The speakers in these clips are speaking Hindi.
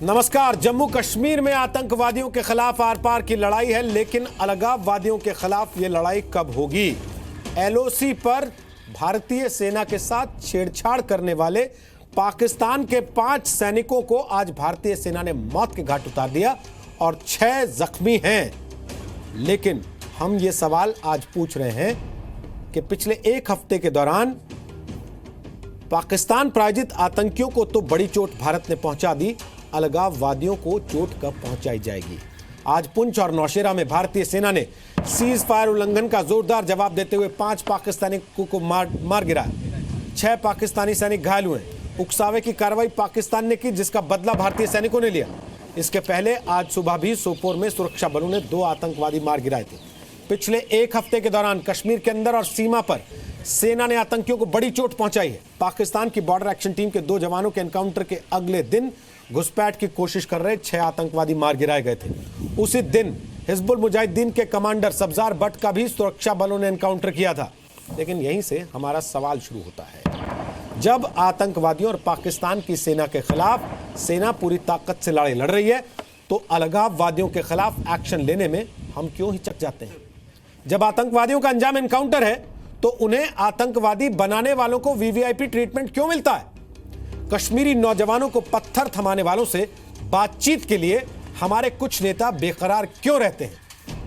नमस्कार। जम्मू कश्मीर में आतंकवादियों के खिलाफ आर पार की लड़ाई है, लेकिन अलगाववादियों के खिलाफ ये लड़ाई कब होगी? एलओसी पर भारतीय सेना के साथ छेड़छाड़ करने वाले पाकिस्तान के 5 सैनिकों को आज भारतीय सेना ने मौत के घाट उतार दिया और 6 जख्मी हैं। लेकिन हम ये सवाल आज पूछ रहे हैं कि पिछले 1 हफ्ते के दौरान पाकिस्तान प्रायोजित आतंकियों को तो बड़ी चोट भारत ने पहुंचा दी, अलगाववादियों को चोट कब पहुंचाई जाएगी? आज पुंछ और नौशेरा में भारतीय सेना ने सीज फायर उल्लंघन का जोरदार जवाब देते हुए 5 पाकिस्तानी को मार गिराया। 6 पाकिस्तानी सैनिक घायल हुए। उकसावे की कार्रवाई पाकिस्तान ने की, जिसका बदला भारतीय सैनिकों ने लिया। इसके पहले आज सुबह भी सोपोर में सुरक्षा बलों ने 2 आतंकवादी मार गिराए थे। पिछले 1 हफ्ते के दौरान कश्मीर के अंदर और सीमा पर सेना ने आतंकियों को बड़ी चोट पहुंचाई है। पाकिस्तान की बॉर्डर एक्शन टीम के 2 जवानों के एनकाउंटर के अगले दिन घुसपैठ की कोशिश कर रहे 6 आतंकवादी मार गिराए गए थे। उसी दिन हिजबुल मुजाहिदीन के कमांडर सब्जार भट्ट का भी सुरक्षा बलों ने एनकाउंटर किया था। लेकिन यहीं से हमारा सवाल शुरू होता है। जब आतंकवादियों और पाकिस्तान की सेना के खिलाफ सेना पूरी ताकत से लड़ाई लड़ रही है, तो अलगाववादियों के खिलाफ एक्शन लेने में हम क्यों हिचक जाते हैं? जब आतंकवादियों का अंजाम एनकाउंटर है, तो उन्हें आतंकवादी बनाने वालों को वीवीआईपी ट्रीटमेंट क्यों मिलता है? कश्मीरी नौजवानों को पत्थर थमाने वालों से बातचीत के लिए हमारे कुछ नेता बेकरार क्यों रहते हैं?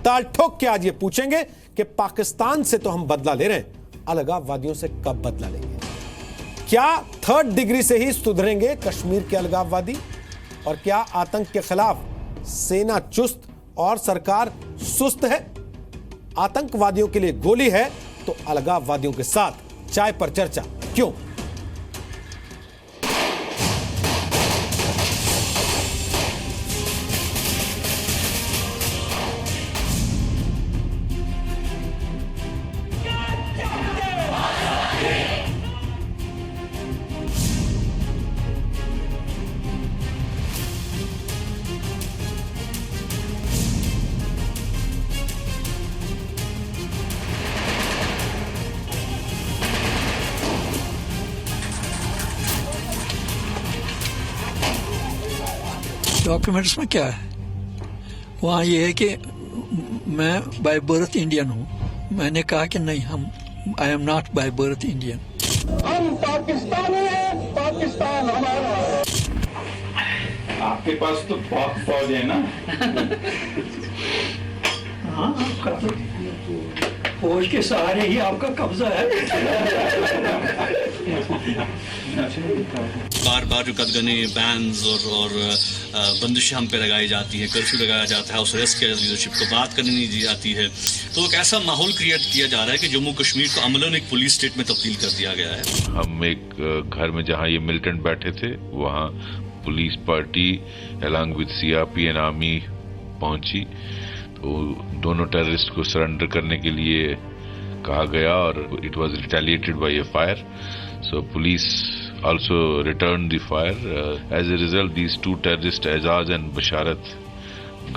ताल ठोक के आज ये पूछेंगे कि पाकिस्तान से तो हम बदला ले रहे हैं, अलगाववादियों से कब बदला लेंगे? क्या 3rd डिग्री से ही सुधरेंगे कश्मीर के अलगाववादी? और क्या आतंक के खिलाफ सेना चुस्त और सरकार सुस्त है? आतंकवादियों के लिए गोली है तो अलगाववादियों के साथ चाय पर चर्चा क्यों? डॉक्यूमेंट्स में क्या है? वहाँ ये है कि मैं बाय बर्थ इंडियन हूँ। मैंने कहा कि नहीं, I am not by birth Indian. हम पाकिस्तानी हैं, पाकिस्तान हमारा है। आपके पास तो बहुत फौज है ना? हाँ, आपका तो फौज के सहारे ही आपका कब्जा है। बार बार जो कदगने बैन्स और बंदिशें हम पे लगाई जाती हैं, कर्फ्यू लगाया जाता है, हाउस अरेस्ट किया, लीडरशिप को बात करनी नहीं दी जाती है, तो एक ऐसा माहौल क्रिएट किया जा रहा है कि जम्मू कश्मीर को अमलन एक पुलिस स्टेट में तब्दील कर दिया गया है। हम एक घर में जहां ये मिलिटेंट बैठे थे, वहां police party along with CRP and army पहुंची, तो दोनों टेररिस्ट को सरेंडर करने के लिए कहा गया और it was retaliated by a fire. So police also returned the fire. As a result, these 2 terrorists, Azaz and Basharat,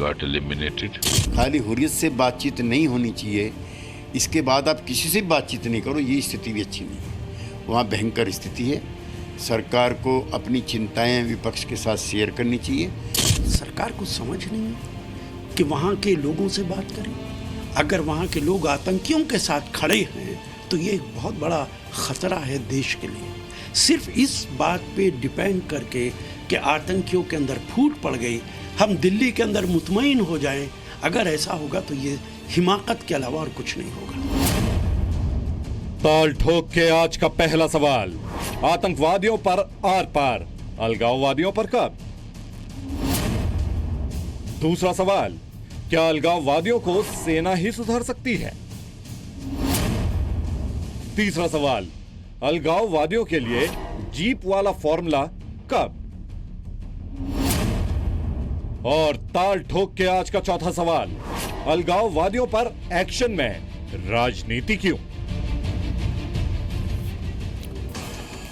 got eliminated. खाली हुर्रियत से बातचीत नहीं होनी चाहिए, इसके बाद आप किसी से बातचीत नहीं करो, ये स्थिति भी अच्छी नहीं है। वहाँ भयंकर स्थिति है। सरकार को अपनी चिंताएं विपक्ष के साथ शेयर करनी चाहिए। सरकार को समझ नहीं है कि वहाँ के लोगों से बात करें। अगर वहाँ के लोग आतंकियों के साथ खड़े हैं तो ये एक बहुत बड़ा खतरा है देश के लिए। सिर्फ इस बात पे डिपेंड करके कि आतंकियों के अंदर फूट पड़ गई, हम दिल्ली के अंदर मुतमईन हो जाएं, अगर ऐसा होगा तो ये हिमाकत के अलावा और कुछ नहीं होगा। ताल ठोक के आज का पहला सवाल, आतंकवादियों पर आर पार, अलगाववादियों पर कब? दूसरा सवाल, क्या अलगाववादियों को सेना ही सुधार सकती है? तीसरा सवाल, अलगाववादियों के लिए जीप वाला फॉर्मूला कब? और ताल ठोक के आज का चौथा सवाल, अलगाववादियों पर एक्शन में राजनीति क्यों?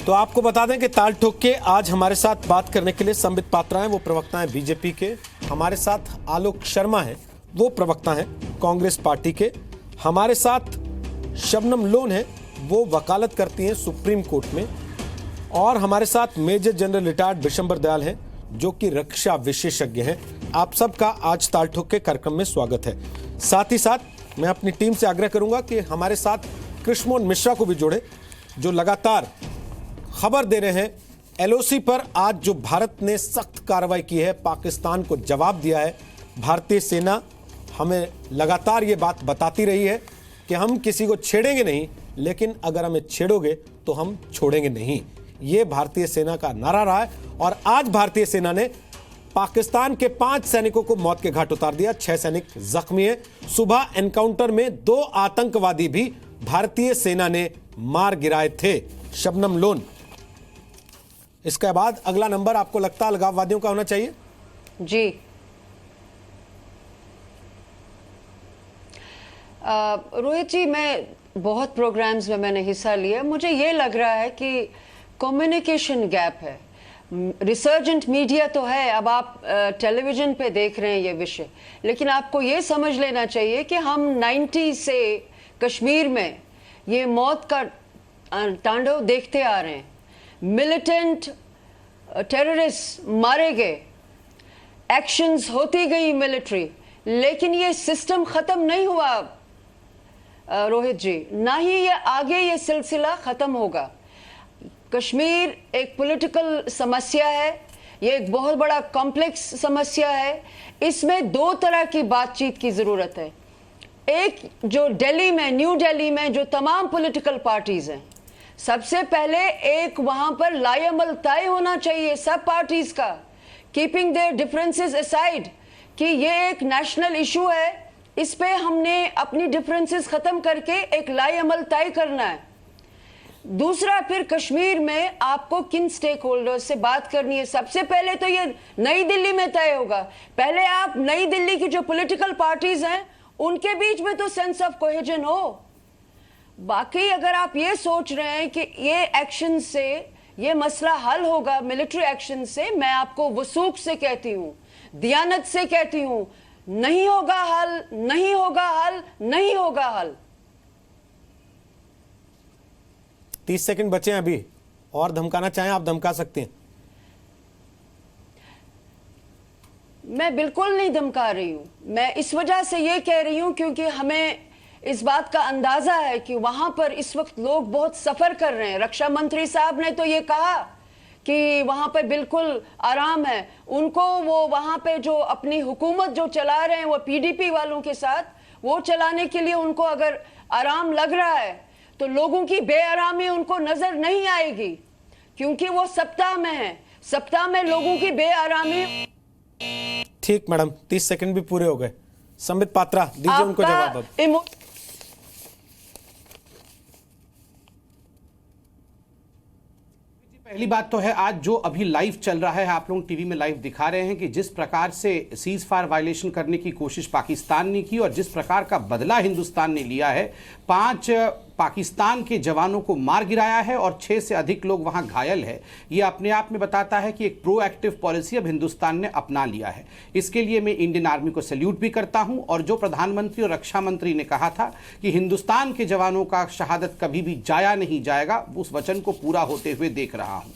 तो आपको बता दें कि ताल ठोक के आज हमारे साथ बात करने के लिए संबित पात्रा हैं, वो प्रवक्ता हैं बीजेपी के। हमारे साथ आलोक शर्मा हैं, वो प्रवक्ता हैं कांग्रेस पार्टी के। हमारे साथ शबनम लोन है, वो वकालत करती हैं सुप्रीम कोर्ट में। और हमारे साथ major general retired Bishambar Dayal हैं, जो कि रक्षा विशेषज्ञ हैं। आप सबका आज ताल ठोक के कार्यक्रम में स्वागत है। साथ ही साथ मैं अपनी टीम से आग्रह करूंगा कि हमारे साथ कृष्णमोहन मिश्रा को भी जोड़े, जो लगातार खबर दे रहे हैं एलओसी पर। आज जो भारत ने सख्त कार्रवाई की है, पाकिस्तान को जवाब दिया है, भारतीय सेना हमें लगातार ये बात बताती रही है कि हम किसी को छेड़ेंगे नहीं, लेकिन अगर हमें छेड़ोगे तो हम छोड़ेंगे नहीं। ये भारतीय सेना का नारा रहा है और आज भारतीय सेना ने पाकिस्तान के 5 सैनिकों को मौत के घाट उतार दिया। 6 सैनिक जख्मी हैं। सुबह एनकाउंटर में 2 आतंकवादी भी भारतीय सेना ने मार गिराए थे। शबनम लोन, इसके बाद अगला नंबर आपको लगता है अलगाववादियों का होना चाहिए? जी, रोहित जी, मैं बहुत प्रोग्राम्स में मैंने हिस्सा लिया। मुझे ये लग रहा है कि कम्युनिकेशन गैप है। रिसर्जेंट मीडिया तो है, अब आप टेलीविजन पे देख रहे हैं ये विषय, लेकिन आपको ये समझ लेना चाहिए कि हम 90 से कश्मीर में ये मौत का तांडव देखते आ रहे हैं। मिलिटेंट टेररिस्ट मारे गए, एक्शंस होती गई मिलिट्री, लेकिन ये सिस्टम खत्म नहीं हुआ रोहित जी, ना ही ये आगे ये सिलसिला खत्म होगा। कश्मीर एक पॉलिटिकल समस्या है, ये एक बहुत बड़ा कॉम्प्लेक्स समस्या है। इसमें 2 तरह की बातचीत की जरूरत है। एक जो दिल्ली में, न्यू दिल्ली में जो तमाम पॉलिटिकल पार्टीज हैं, सबसे पहले एक वहां पर लाएअमल तय होना चाहिए सब पार्टीज का, कीपिंग देयर डिफरेंसेस असाइड, कि ये एक नेशनल इशू है, इस पे हमने अपनी डिफरेंसेस खत्म करके एक लाएअमल तय करना है। दूसरा, फिर कश्मीर में आपको किन स्टेक होल्डर्स से बात करनी है, सबसे पहले तो ये नई दिल्ली में तय होगा। पहले आप नई दिल्ली की जो पॉलिटिकल पार्टीज हैं उनके बीच में तो सेंस ऑफ कोहेजन हो। बाकी अगर आप ये सोच रहे हैं कि ये एक्शन से ये मसला हल होगा, मिलिट्री एक्शन से, मैं आपको वसूख से कहती हूँ, दियानत से कहती हूँ, नहीं होगा हल, नहीं होगा हल, नहीं होगा हल। 30 सेकंड बचे हैं अभी, और धमकाना चाहें आप धमका सकते हैं। मैं बिल्कुल नहीं धमका रही हूं, मैं इस वजह से ये कह रही हूं क्योंकि हमें इस बात का अंदाजा है कि वहां पर इस वक्त लोग बहुत सफर कर रहे हैं। रक्षा मंत्री साहब ने तो ये कहा कि वहां पे बिल्कुल आराम है उनको। वो वहां पे जो अपनी हुकूमत जो चला रहे हैं वो पीडीपी वालों के साथ, वो चलाने के लिए उनको अगर आराम लग रहा है तो लोगों की बेआरामी उनको नजर नहीं आएगी, क्योंकि वो सप्ताह में है। सप्ताह में लोगों की बेआरामी। ठीक मैडम, 30 सेकंड भी पूरे हो गए। संबित पात्रा, दीजिए उनको जवाब अब। पहली बात तो है, आज जो अभी लाइव चल रहा है, आप लोग टीवी में लाइव दिखा रहे हैं कि जिस प्रकार से सीज फायर वायलेशन करने की कोशिश पाकिस्तान ने की और जिस प्रकार का बदला हिंदुस्तान ने लिया है, 5 पाकिस्तान के जवानों को मार गिराया है और 6 से अधिक लोग वहां घायल है। ये अपने आप में बताता है कि एक प्रोएक्टिव पॉलिसी अब हिंदुस्तान ने अपना लिया है। इसके लिए मैं इंडियन आर्मी को सैल्यूट भी करता हूं। और जो प्रधानमंत्री और रक्षा मंत्री ने कहा था कि हिंदुस्तान के जवानों का शहादत कभी भी जाया नहीं जाएगा, उस वचन को पूरा होते हुए देख रहा हूं।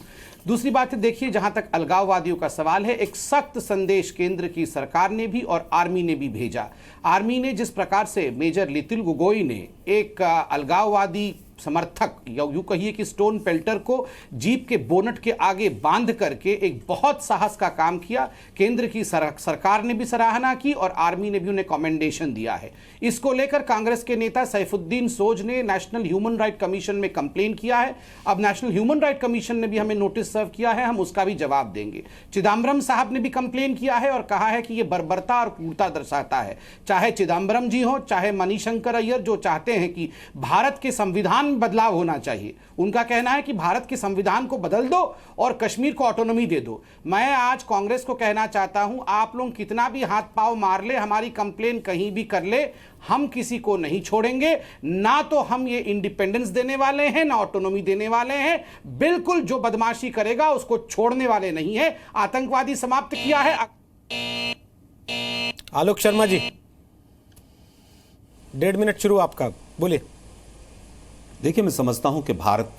दूसरी बात है, देखिए, जहां तक अलगाववादियों का सवाल है, एक सख्त संदेश केंद्र की सरकार ने भी और आर्मी ने भी भेजा। आर्मी ने जिस प्रकार से मेजर लितिल गोगोई ने एक अलगाववादी समर्थक या यूं कहिए कि स्टोन पेल्टर को जीप के बोनट के आगे बांध करके एक बहुत साहस का काम किया, केंद्र की सरकार ने भी सराहना की और आर्मी ने भी उन्हें कमेंडेशन दिया है। इसको लेकर कांग्रेस के नेता सैफुद्दीन सोज ने नेशनल ह्यूमन राइट कमीशन में कंप्लेन किया है। अब नेशनल ह्यूमन राइट कमीशन ने भी हमें नोटिस सर्व किया है, हम उसका भी जवाब देंगे। चिदम्बरम साहब ने भी कंप्लेन किया है और कहा है कि यह बर्बरता और क्रूरता दर्शाता है। चाहे चिदम्बरम जी हो, चाहे मणिशंकर अय्यर, जो चाहते हैं कि भारत के संविधान में बदलाव होना चाहिए, उनका कहना है कि भारत के संविधान को बदल दो और कश्मीर को ऑटोनॉमी दे दो। मैं आज कांग्रेस को कहना चाहता हूं, आप लोग कितना भी हाथ पांव मार ले, हमारी कंप्लेन कहीं भी कर ले, हम किसी को नहीं छोड़ेंगे। ना तो हम ये इंडिपेंडेंस देने वाले हैं, ना ऑटोनॉमी देने वाले हैं। बिल्कुल जो बदमाशी करेगा उसको छोड़ने वाले नहीं है। आतंकवादी समाप्त किया है। आलोक शर्मा जी, 1.5 मिनट शुरू आपका, बोलिए। देखिए, मैं समझता हूं कि भारत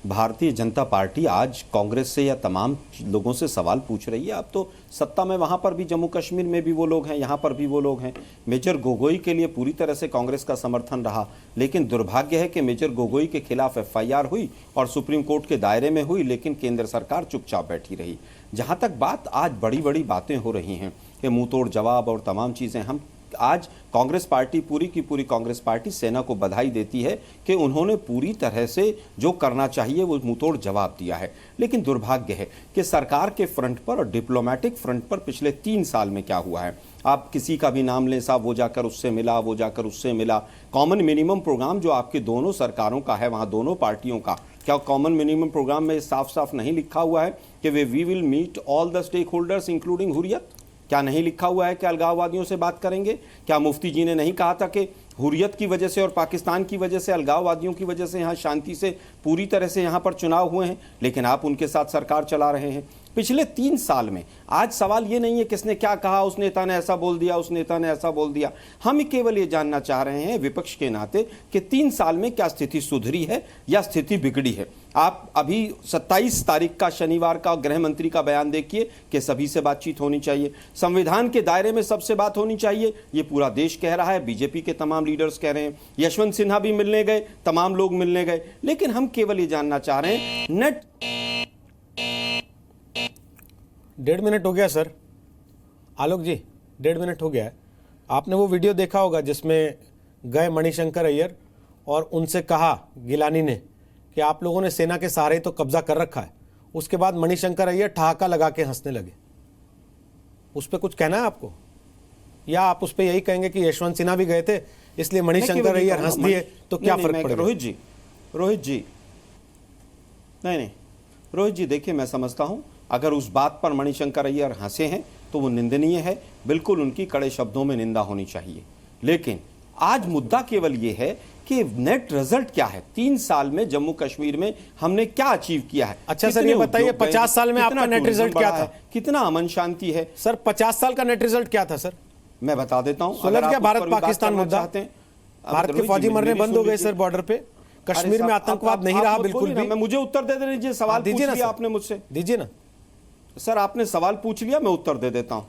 भारतीय जनता पार्टी आज कांग्रेस से या तमाम लोगों से सवाल पूछ रही है। अब तो सत्ता में वहाँ पर भी जम्मू कश्मीर में भी वो लोग हैं, यहाँ पर भी वो लोग हैं। मेजर गोगोई के लिए पूरी तरह से कांग्रेस का समर्थन रहा, लेकिन दुर्भाग्य है कि मेजर गोगोई के खिलाफ FIR हुई और सुप्रीम कोर्ट के दायरे में हुई, लेकिन केंद्र सरकार चुपचाप बैठी रही। जहाँ तक बात, आज बड़ी बड़ी बातें हो रही हैं कि मुंह तोड़ जवाब और तमाम चीज़ें। हम आज कांग्रेस पार्टी, पूरी की पूरी कांग्रेस पार्टी सेना को बधाई देती है कि उन्होंने पूरी तरह से जो करना चाहिए वो मुंहतोड़ जवाब दिया है। लेकिन दुर्भाग्य है कि सरकार के फ्रंट पर और डिप्लोमेटिक फ्रंट पर पिछले 3 साल में क्या हुआ है। आप किसी का भी नाम लें, साहब वो जाकर उससे मिला, वो जाकर उससे मिला। कॉमन मिनिमम प्रोग्राम जो आपके दोनों सरकारों का है, वहाँ दोनों पार्टियों का, क्या कॉमन मिनिमम प्रोग्राम में साफ साफ नहीं लिखा हुआ है कि we will meet all the stakeholders including Hurriyat? क्या नहीं लिखा हुआ है कि अलगाववादियों से बात करेंगे? क्या मुफ्ती जी ने नहीं कहा था कि हुर्रियत की वजह से और पाकिस्तान की वजह से, अलगाववादियों की वजह से यहाँ शांति से पूरी तरह से यहाँ पर चुनाव हुए हैं, लेकिन आप उनके साथ सरकार चला रहे हैं पिछले 3 साल में। आज सवाल ये नहीं है किसने क्या कहा, उस नेता ने ऐसा बोल दिया, उस नेता ने ऐसा बोल दिया। हम केवल ये जानना चाह रहे हैं विपक्ष के नाते कि 3 साल में क्या स्थिति सुधरी है या स्थिति बिगड़ी है। आप अभी 27 तारीख का शनिवार का गृह मंत्री का बयान देखिए कि सभी से बातचीत होनी चाहिए, संविधान के दायरे में सबसे बात होनी चाहिए, ये पूरा देश कह रहा है, बीजेपी के तमाम लीडर्स कह रहे हैं, यशवंत सिन्हा भी मिलने गए, तमाम लोग मिलने गए। लेकिन हम केवल ये जानना चाह रहे हैं, नेट 1.5 मिनट हो गया सर। आलोक जी, 1.5 मिनट हो गया है। आपने वो वीडियो देखा होगा जिसमें गए मणिशंकर अय्यर और उनसे कहा गिलानी ने कि आप लोगों ने सेना के सहारे तो कब्जा कर रखा है। उसके बाद मणिशंकर अय्यर ठहाका लगा के हंसने लगे। उस पर कुछ कहना है आपको, या आप उस पर यही कहेंगे कि यशवंत सिन्हा भी गए थे इसलिए मणिशंकर अय्यर हंस दिए तो क्या फर्क पड़ेगा? रोहित जी नहीं, रोहित जी देखिए, मैं समझता हूं अगर उस बात पर मणिशंकर अय्यर हंसे हैं तो वो निंदनीय है, बिल्कुल उनकी कड़े शब्दों में निंदा होनी चाहिए। लेकिन आज मुद्दा केवल ये है कि नेट रिजल्ट क्या है। 3 साल में जम्मू कश्मीर में हमने क्या अचीव किया है। अच्छा सर, ये बताइए 50 साल में आपका नेट रिजल्ट क्या था? कितना अमन शांति है सर? 50 साल का नेट रिजल्ट क्या था सर? मैं बता देता हूं। सुलझ गया भारत पाकिस्तान मुद्दा? भारत के फौजी मरने बंद हो गए सर बॉर्डर पे, कश्मीर में आतंकवाद नहीं रहा बिल्कुल भी। मुझे उत्तर दे दीजिए, सवाल पूछ लिया आपने मुझसे, दीजिए ना सर। आपने सवाल पूछ लिया, मैं उत्तर दे देता हूं।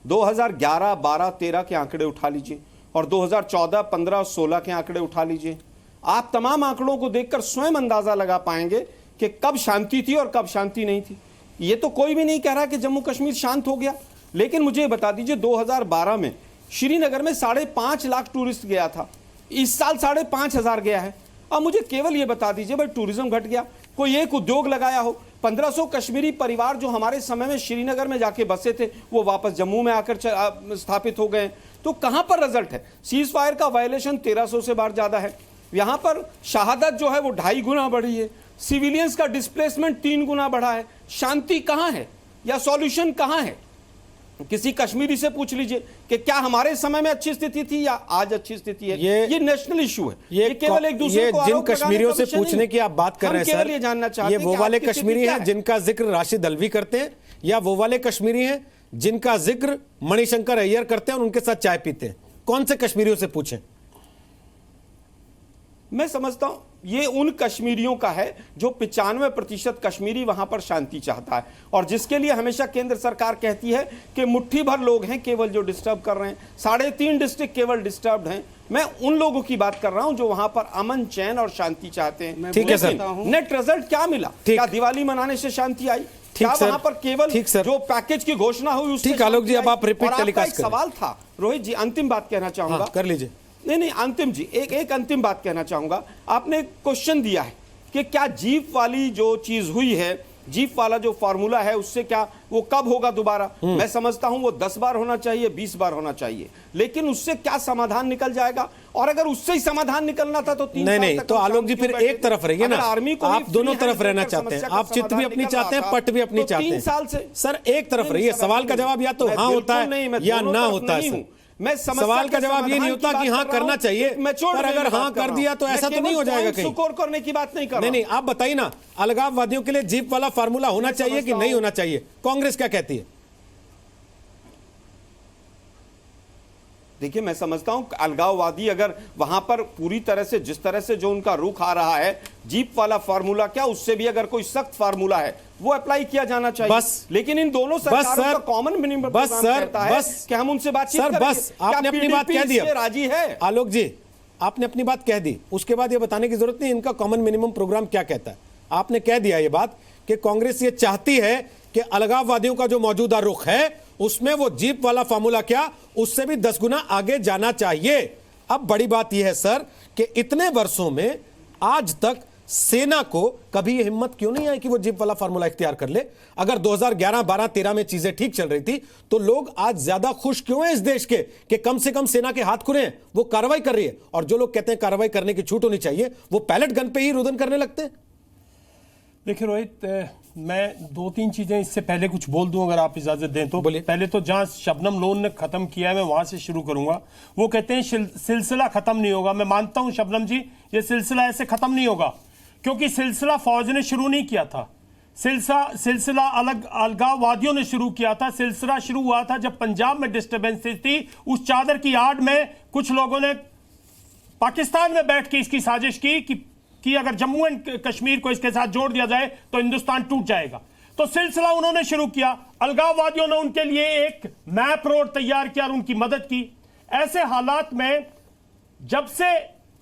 2011, 12, 13 के आंकड़े उठा लीजिए और 2014, 15, 16 के आंकड़े उठा लीजिए। आप तमाम आंकड़ों को देखकर स्वयं अंदाजा लगा पाएंगे कि कब शांति थी और कब शांति नहीं थी। ये तो कोई भी नहीं कह रहा कि जम्मू कश्मीर शांत हो गया, लेकिन मुझे बता दीजिए 2012 में श्रीनगर में 5.5 लाख टूरिस्ट गया था, इस साल 5,500 गया है। अब मुझे केवल ये बता दीजिए भाई, टूरिज्म घट गया, कोई एक उद्योग लगाया हो? 1500 कश्मीरी परिवार जो हमारे समय में श्रीनगर में जाके बसे थे वो वापस जम्मू में आकर स्थापित हो गए। तो कहां पर रिजल्ट है? सीज फायर का वायलेशन 1300 से बार ज्यादा है, यहां पर शहादत जो है वो 2.5 गुना बढ़ी है, सिविलियंस का डिस्प्लेसमेंट 3 गुना बढ़ा है। शांति कहां है या सॉल्यूशन कहां है? किसी कश्मीरी से पूछ लीजिए कि क्या हमारे समय में अच्छी स्थिति थी या आज अच्छी स्थिति है। ये नेशनल इशू है, ये केवल एक दूसरे को जिन कश्मीरियों से पूछने की आप बात कर रहे हैं सर, ये जानना चाहते हैं वो वाले कश्मीरी हैं जिनका जिक्र राशिद अल्वी करते हैं, या वो वाले कश्मीरी हैं जिनका जिक्र मणिशंकर अय्यर करते हैं और उनके साथ चाय पीते हैं? कौन से कश्मीरियों से पूछें? मैं समझता हूं ये उन कश्मीरियों का है जो 95% कश्मीरी वहां पर शांति चाहता है और जिसके लिए हमेशा केंद्र सरकार कहती है कि मुट्ठी भर लोग हैं केवल जो डिस्टर्ब कर रहे हैं, 3.5 डिस्ट्रिक्ट केवल डिस्टर्ब्ड हैं। मैं उन लोगों की बात कर रहा हूं जो वहां पर अमन, चैन और शांति चाहते हैं। ठीक है सर, नेट रिजल्ट क्या मिला? क्या दिवाली मनाने से शांति आई? क्या वहां पर केवल जो पैकेज की घोषणा हुई उससे? ठीक आलोक जी, अब आप रिपीट टेलीकास्ट करें। सवाल था रोहित जी, अंतिम बात कहना चाहूंगा। कर लीजिए। नहीं अंतिम जी, एक अंतिम बात कहना चाहूंगा। आपने क्वेश्चन दिया है कि क्या जीप वाली जो चीज हुई है, जीप वाला जो फॉर्मूला है, उससे क्या वो कब होगा दोबारा? मैं समझता हूं वो 10 बार होना चाहिए, 20 बार होना चाहिए, लेकिन उससे क्या समाधान निकल जाएगा? और अगर उससे ही समाधान निकलना था तो 3 नहीं तो आलोक जी फिर एक तरफ रहिए ना, आर्मी को आप दोनों तरफ रहना चाहते हैं, आप चित भी अपनी चाहते हैं, पट भी अपनी चाहते हैं। 3 साल से सर एक तरफ रहिए, सवाल का जवाब या तो हाँ होता है या ना होता है। मैं सवाल का जवाब ये नहीं होता कि हाँ करना चाहिए, पर अगर हाँ कर दिया तो ऐसा तो नहीं हो जाएगा कहीं। स्कोर करने की बात नहीं कर रहा। नहीं आप बताइए ना, अलगाववादियों के लिए जीप वाला फार्मूला होना चाहिए कि नहीं होना चाहिए? कांग्रेस क्या कहती है? देखिए, मैं समझता हूं अलगाववादी अगर वहां पर पूरी तरह से जिस तरह से जो उनका रुख आ रहा है, जीप वाला फार्मूला क्या, उससे भी अगर कोई सख्त फार्मूला है वो अप्लाई किया जाना चाहिए। बस, लेकिन इन दोनों सरकारों का कॉमन मिनिमम बस सर, बस कि हम उनसे बातचीत सर, बस आपने अपनी बात कह दी, राजी है आलोक जी, आपने अपनी बात कह दी। उसके बाद ये बताने की जरूरत नहीं इनका कॉमन मिनिमम प्रोग्राम क्या कहता है। आपने कह दिया ये बात कि कांग्रेस ये चाहती है कि अलगाववादियों का जो मौजूदा रुख है उसमें वो जीप वाला फार्मूला क्या, उससे भी 10 गुना आगे जाना चाहिए। अब बड़ी बात यह है सर कि इतने वर्षों में आज तक सेना को कभी ये हिम्मत क्यों नहीं आई कि वो जीप वाला फार्मूला इख्तियार कर ले। अगर 2011, 12, 13 में चीजें ठीक चल रही थी तो लोग आज ज्यादा खुश क्यों हैं इस देश के कि कम से कम सेना के हाथ खुले हैं, वो कार्रवाई कर रही है। और जो लोग कहते हैं कार्रवाई करने की छूट होनी चाहिए, वो पैलेट गन पे ही रुदन करने लगते हैं। देखिए रोहित, मैं 2-3 चीजें इससे पहले कुछ बोल दूं अगर आप इजाजत दें तो। पहले तो जहां शबनम लोन ने खत्म किया है मैं वहां से शुरू करूंगा। वो कहते हैं सिलसिला खत्म नहीं होगा। मैं मानता हूं शबनम जी, ये सिलसिला ऐसे खत्म नहीं होगा, क्योंकि सिलसिला फौज ने शुरू नहीं किया था, सिलसिला अलगाववादियों ने शुरू किया था। सिलसिला शुरू हुआ था जब पंजाब में डिस्टर्बेंसेस थी, उस चादर की आड़ में कुछ लोगों ने पाकिस्तान में बैठ के इसकी साजिश की कि अगर जम्मू एंड कश्मीर को इसके साथ जोड़ दिया जाए तो हिंदुस्तान टूट जाएगा। तो सिलसिला उन्होंने शुरू किया, अलगाववादियों ने उनके लिए एक मैप रोड तैयार किया और उनकी मदद की। ऐसे हालात में जब से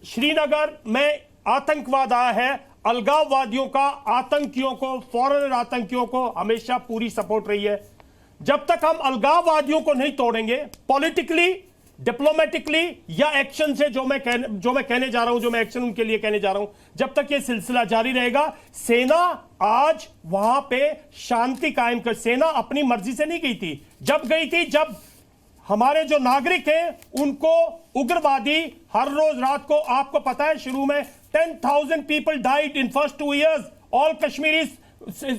श्रीनगर में आतंकवाद आया है, अलगाववादियों का आतंकियों को, फॉरेनर आतंकियों को हमेशा पूरी सपोर्ट रही है। जब तक हम अलगाववादियों को नहीं तोड़ेंगे पॉलिटिकली, डिप्लोमेटिकली या एक्शन से, जो मैं कहने जा रहा हूं, जो मैं एक्शन उनके लिए कहने जा रहा हूं, जब तक ये सिलसिला जारी रहेगा। सेना आज वहां पे शांति कायम कर, सेना अपनी मर्जी से नहीं गई थी। जब गई थी, जब हमारे जो नागरिक हैं उनको उग्रवादी हर रोज रात को, आपको पता है शुरू में 10,000 people died in first 2 years, all Kashmiri.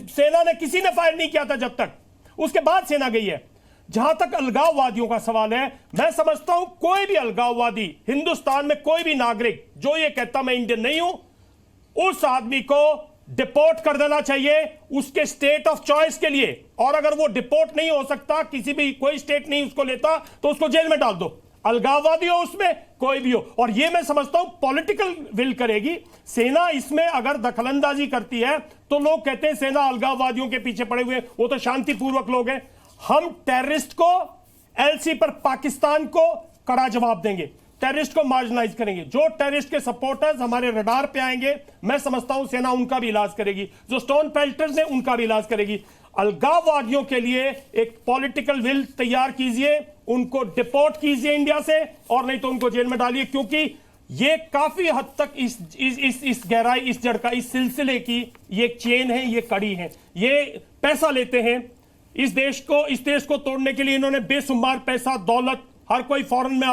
सेना ने, किसी ने फायर नहीं किया था जब तक, उसके बाद सेना गई है। जहां तक अलगाववादियों का सवाल है, मैं समझता हूं कोई भी अलगाववादी, हिंदुस्तान में कोई भी नागरिक जो ये कहता मैं इंडियन नहीं हूं, उस आदमी को डिपोर्ट कर देना चाहिए उसके स्टेट ऑफ चॉइस के लिए। और अगर वो डिपोर्ट नहीं हो सकता, किसी भी कोई स्टेट नहीं उसको लेता, तो उसको जेल में डाल दो, अलगाववादी हो उसमें कोई भी हो। और ये मैं समझता हूं पॉलिटिकल विल करेगी सेना। इसमें अगर दखलंदाजी करती है तो लोग कहते हैं सेना अलगाववादियों के पीछे पड़े हुए, वो तो शांतिपूर्वक लोग हैं। हम टेररिस्ट को, एलसी पर पाकिस्तान को कड़ा जवाब देंगे, टेररिस्ट को मार्जिनाइज करेंगे। जो टेररिस्ट के सपोर्टर्स हमारे रडार पे आएंगे, मैं समझता हूं सेना उनका भी इलाज करेगी। जो स्टोन पेल्टर्स हैं उनका भी इलाज करेगी। अलगाववादियों के लिए एक पॉलिटिकल विल तैयार कीजिए, उनको डिपोर्ट कीजिए इंडिया से, और नहीं तो उनको जेल में डालिए। क्योंकि ये काफी हद तक इस गहराई, इस जड़ का, इस सिलसिले की ये एक चेन है, ये कड़ी है। ये पैसा लेते हैं इस देश को तोड़ने के लिए। इन्होंने बेशुमार पैसा, दौलत, हर कोई फॉरेन में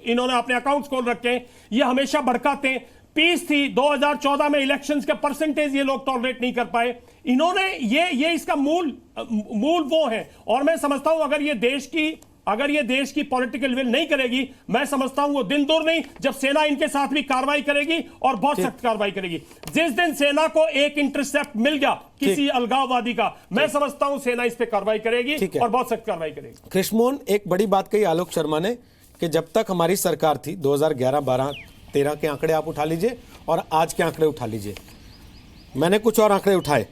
इन्होंने अपने अकाउंट्स खोल रखे हैं। ये हमेशा भड़काते हैं। पीस थी 2014 में, इलेक्शंस का परसेंटेज ये लोग टॉलरेट नहीं कर पाए। इन्होंने ये इसका मूल वो है। और मैं समझता हूं अगर ये देश की पॉलिटिकल विल नहीं करेगी, मैं समझता हूं वो दिन दूर नहीं जब सेना इनके साथ भी कार्रवाई करेगी और बहुत सख्त कार्रवाई करेगी। जिस दिन सेना को एक इंटरसेप्ट मिल गया किसी अलगाववादी का, मैं समझता हूं सेना इस पे कार्रवाई करेगी और बहुत सख्त कार्रवाई करेगी। कृष्णमोहन, एक बड़ी बात कही आलोक शर्मा ने कि जब तक हमारी सरकार थी, 2011, 12, 13 के आंकड़े आप उठा लीजिए और आज के आंकड़े उठा लीजिए। मैंने कुछ और आंकड़े उठाए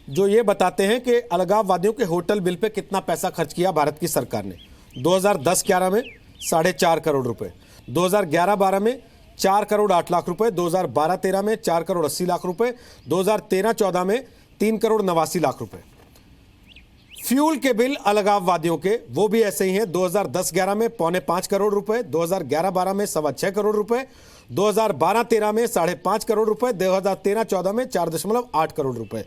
जो ये बताते हैं कि अलगाववादियों के होटल बिल पे कितना पैसा खर्च किया भारत की सरकार ने। 2010-11 में 4.5 करोड़ रुपए, 2011-12 में 4 करोड़ 8 लाख रुपए, 2012-13 में 4 करोड़ 80 लाख रुपए, 2013-14 में 3 करोड़ 89 लाख रुपए। फ्यूल के बिल अलगाववादियों के वो भी ऐसे ही हैं। 2010-11 में 4.25 करोड़ रुपए, 2011-12 में 6.25 करोड़ रुपए, 2012-13 में 5.5 करोड़ रुपए, 2013-14 में 4.8 करोड़ रुपए।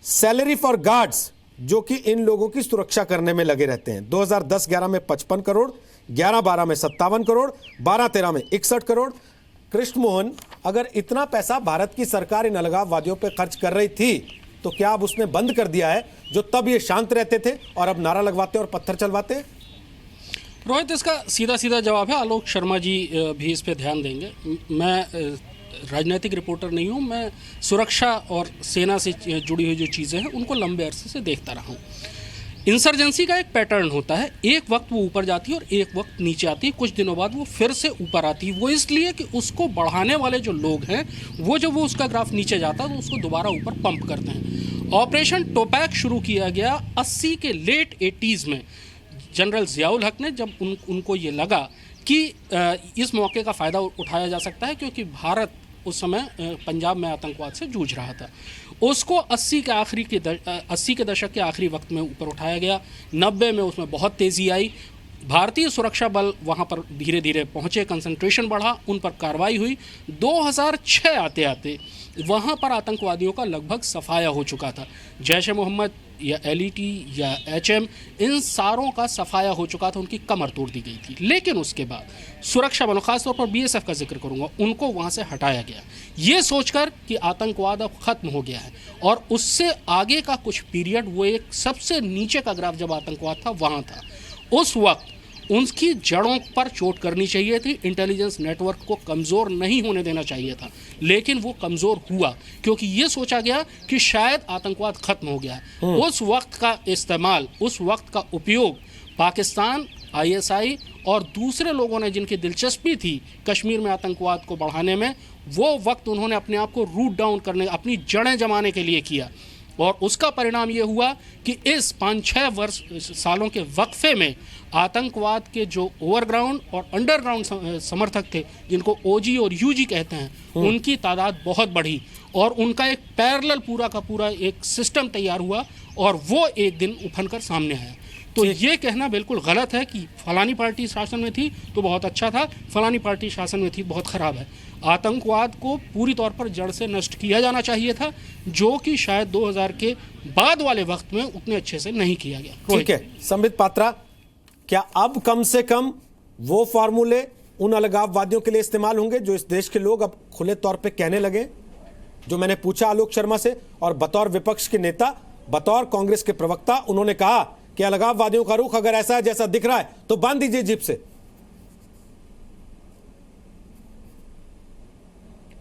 सैलरी फॉर गार्ड्स जो कि इन लोगों की सुरक्षा करने में लगे रहते हैं, 2010-11 में 55 करोड़, 11-12 में 57 करोड़, 12-13 में 61 करोड़। कृष्णमोहन, अगर इतना पैसा भारत की सरकार इन अलगाववादियों पर खर्च कर रही थी तो क्या अब उसने बंद कर दिया है, जो तब ये शांत रहते थे और अब नारा लगवाते और पत्थर चलवाते? रोहित, इसका सीधा सीधा जवाब है, आलोक शर्मा जी भी इस पे ध्यान देंगे। मैं राजनीतिक रिपोर्टर नहीं हूँ, मैं सुरक्षा और सेना से जुड़ी हुई जो चीज़ें हैं उनको लंबे अरसे से देखता रहा हूँ। इंसर्जेंसी का एक पैटर्न होता है, एक वक्त वो ऊपर जाती है और एक वक्त नीचे आती है, कुछ दिनों बाद वो फिर से ऊपर आती है। वो इसलिए कि उसको बढ़ाने वाले जो लोग हैं वो जब वो उसका ग्राफ नीचे जाता है तो उसको दोबारा ऊपर पंप करते हैं। ऑपरेशन टोपैक शुरू किया गया 80 के लेट 80s में। जनरल ज़ियाउल हक ने जब उनको ये लगा कि इस मौके का फ़ायदा उठाया जा सकता है, क्योंकि भारत उस समय पंजाब में आतंकवाद से जूझ रहा था, उसको 80 के दशक के आखिरी वक्त में ऊपर उठाया गया। 90 में उसमें बहुत तेज़ी आई, भारतीय सुरक्षा बल वहाँ पर धीरे धीरे पहुँचे, कंसंट्रेशन बढ़ा, उन पर कार्रवाई हुई। 2006 आते आते वहाँ पर आतंकवादियों का लगभग सफाया हो चुका था। जैश ए मोहम्मद या LET या HM, इन सारों का सफाया हो चुका था, उनकी कमर तोड़ दी गई थी। लेकिन उसके बाद सुरक्षा बलों, खासतौर पर BSF का जिक्र करूंगा, उनको वहां से हटाया गया, ये सोचकर कि आतंकवाद अब खत्म हो गया है। और उससे आगे का कुछ पीरियड, वो एक सबसे नीचे का ग्राफ जब आतंकवाद था वहां था, उस वक्त उनकी जड़ों पर चोट करनी चाहिए थी, इंटेलिजेंस नेटवर्क को कमज़ोर नहीं होने देना चाहिए था, लेकिन वो कमज़ोर हुआ क्योंकि ये सोचा गया कि शायद आतंकवाद खत्म हो गया है। उस वक्त का इस्तेमाल, उस वक्त का उपयोग पाकिस्तान, ISI और दूसरे लोगों ने, जिनकी दिलचस्पी थी कश्मीर में आतंकवाद को बढ़ाने में, वो वक्त उन्होंने अपने आप को रूट डाउन करने, अपनी जड़ें जमाने के लिए किया। और उसका परिणाम ये हुआ कि इस 5-6 सालों के वक्फे में आतंकवाद के जो ओवरग्राउंड और अंडरग्राउंड समर्थक थे, जिनको OG और UG कहते हैं, उनकी तादाद बहुत बढ़ी और उनका एक पैरेलल पूरा का पूरा एक सिस्टम तैयार हुआ और वो एक दिन उफन कर सामने आया। तो ये कहना बिल्कुल गलत है कि फलानी पार्टी शासन में थी तो बहुत अच्छा था, फलानी पार्टी शासन में थी बहुत ख़राब है। आतंकवाद को पूरी तौर पर जड़ से नष्ट किया जाना चाहिए था, जो कि शायद 2000 के बाद वाले वक्त में उतने अच्छे से नहीं किया गया। ठीक है, संबित पात्रा, क्या अब कम से कम वो फार्मूले उन अलगाववादियों के लिए इस्तेमाल होंगे जो इस देश के लोग अब खुले तौर पे कहने लगे, जो मैंने पूछा आलोक शर्मा से, और बतौर विपक्ष के नेता, बतौर कांग्रेस के प्रवक्ता, उन्होंने कहा कि अलगाववादियों का रुख अगर ऐसा है जैसा दिख रहा है तो बांध दीजिए जीप से।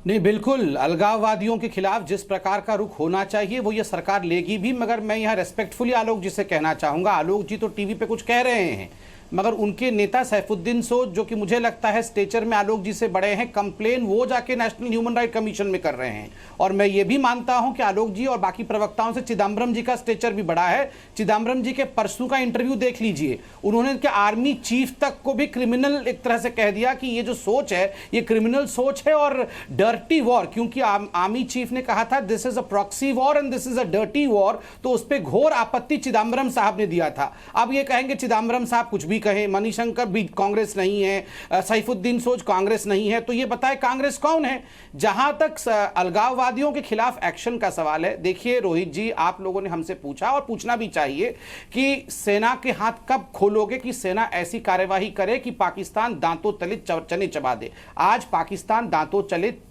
नहीं, बिल्कुल अलगाववादियों के खिलाफ जिस प्रकार का रुख होना चाहिए वो ये सरकार लेगी भी, मगर मैं यहाँ रेस्पेक्टफुली आलोक जी से कहना चाहूँगा, आलोक जी तो टीवी पे कुछ कह रहे हैं, मगर उनके नेता सैफुद्दीन सोज, जो कि मुझे लगता है स्टेचर में आलोक जी से बड़े हैं, कंप्लेन वो जाके नेशनल ह्यूमन राइट कमीशन में कर रहे हैं। और मैं ये भी मानता हूं कि आलोक जी और बाकी प्रवक्ताओं से चिदम्बरम जी का स्टेचर भी बड़ा है। चिदम्बरम जी के परसों का इंटरव्यू देख लीजिए, उन्होंने कि आर्मी चीफ तक को भी क्रिमिनल एक तरह से कह दिया कि ये जो सोच है ये क्रिमिनल सोच है और डर्टी वॉर, क्योंकि आर्मी चीफ ने कहा था this is a proxy war and this is a dirty war, तो उस पर घोर आपत्ति चिदम्बरम साहब ने दिया था। अब ये कहेंगे चिदम्बरम साहब कुछ भी कहे, मणिशंकर भी कांग्रेस नहीं है, सैफुद्दीन सोज कांग्रेस नहीं है, तो ये बताए कांग्रेस कौन है? जहां तक अलगाववादियों के खिलाफ एक्शन का सवाल है, देखिए रोहित जी, आप लोगों ने हमसे पूछा और पूछना भी चाहिए कि सेना के हाथ कब खोलोगे कि सेना ऐसी कार्यवाही करे कि पाकिस्तान दांतों तले चने चबा दे। आज पाकिस्तान दांतों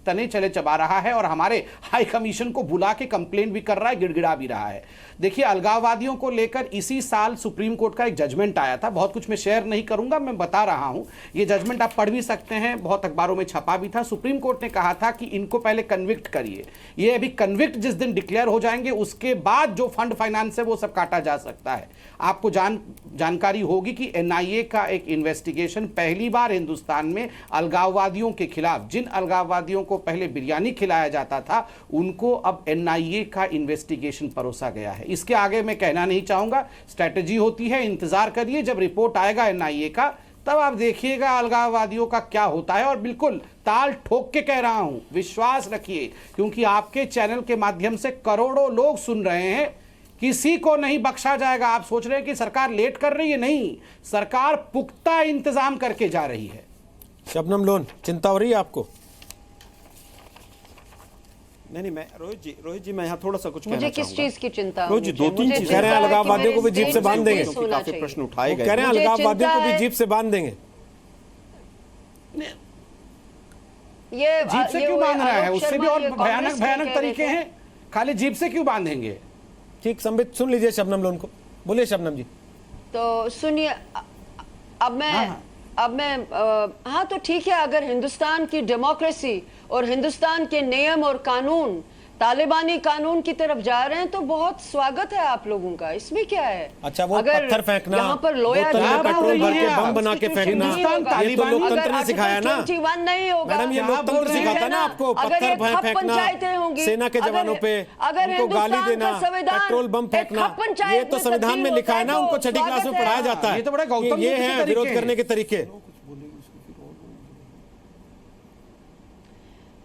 तने चले चबा रहा है और हमारे हाई कमीशन को बुला के कंप्लेंट भी कर रहा है, गिड़गिड़ा भी रहा है। देखिए, अलगाववादियों को लेकर इसी साल सुप्रीम कोर्ट का एक जजमेंट आया था, बहुत कुछ मैं शेयर नहीं करूंगा, मैं बता रहा हूं, ये जजमेंट आप पढ़ भी सकते हैं, बहुत अखबारों में छपा भी था। सुप्रीम कोर्ट ने कहा था कि इनको पहले कन्विक्ट करिए, ये अभी कन्विक्ट जिस दिन डिक्लेयर हो जाएंगे उसके बाद जो फंड फाइनेंस है वो सब काटा जा सकता है। आपको जानकारी होगी कि NIA का एक इन्वेस्टिगेशन पहली बार हिंदुस्तान में अलगाववादियों के खिलाफ, जिन अलगाववादियों को पहले बिरयानी खिलाया जाता था उनको अब NIA का इन्वेस्टिगेशन परोसा गया है। इसके आगे मैं कहना नहीं चाहूंगा, स्ट्रेटेजी होती है, इंतजार करिए, जब रिपोर्ट आएगा NIA का तब आप देखिएगा अलगाववादियों का क्या होता है। और बिल्कुल ताल ठोक के कह रहा हूं, विश्वास रखिए, क्योंकि आपके चैनल के माध्यम से करोड़ों लोग सुन रहे हैं, किसी को नहीं बख्शा जाएगा। आप सोच रहे हैं कि सरकार लेट कर रही है, नहीं, सरकार पुख्ता इंतजाम करके जा रही है। शबनम लोन, चिंता हो रही है आपको? नहीं, मैं रोहित जी मैं यहाँ थोड़ा सा कुछ कहना मुझे किस चीज की चिंता? रोहित जी, 2-3 चीजें कह रहे हैं अलगाववादियों को भी जीप से बांध देंगे, काफी प्रश्न उठाए गए, कह रहे हैं अलगाववादियों को भी जीप से बांध देंगे। ये जीप से क्यों बांध रहा है? उससे भी और भयानक तरीके हैं, खाली जीप से क्यों बांधेंगे? ठीक, संबित सुन लीजिए शबनम लोन को, बोलिए शबनम जी। तो सुनिए, अब मैं हाँ तो ठीक है, अगर हिंदुस्तान की डेमोक्रेसी और हिंदुस्तान के नियम और कानून तालिबानी कानून की तरफ जा रहे हैं तो बहुत स्वागत है आप लोगों का, इसमें क्या है। अच्छा, वो पत्थर फेंकना, यहाँ पर लोया पेट्रोल भर के बम बना के फेंकना, ये तो लोकतंत्र ने सिखाया ना नहीं होगा मैडम, ये लोकतंत्र सिखाता ना आपको। पत्थर फेंकना सेना के जवानों पे, उनको गाली देना, पेट्रोल बम फेंकना, ये तो संविधान में लिखा है ना, उनको छठी क्लास में पढ़ाया जाता है। ये तो बड़ा गौतम ये है विरोध करने के तरीके।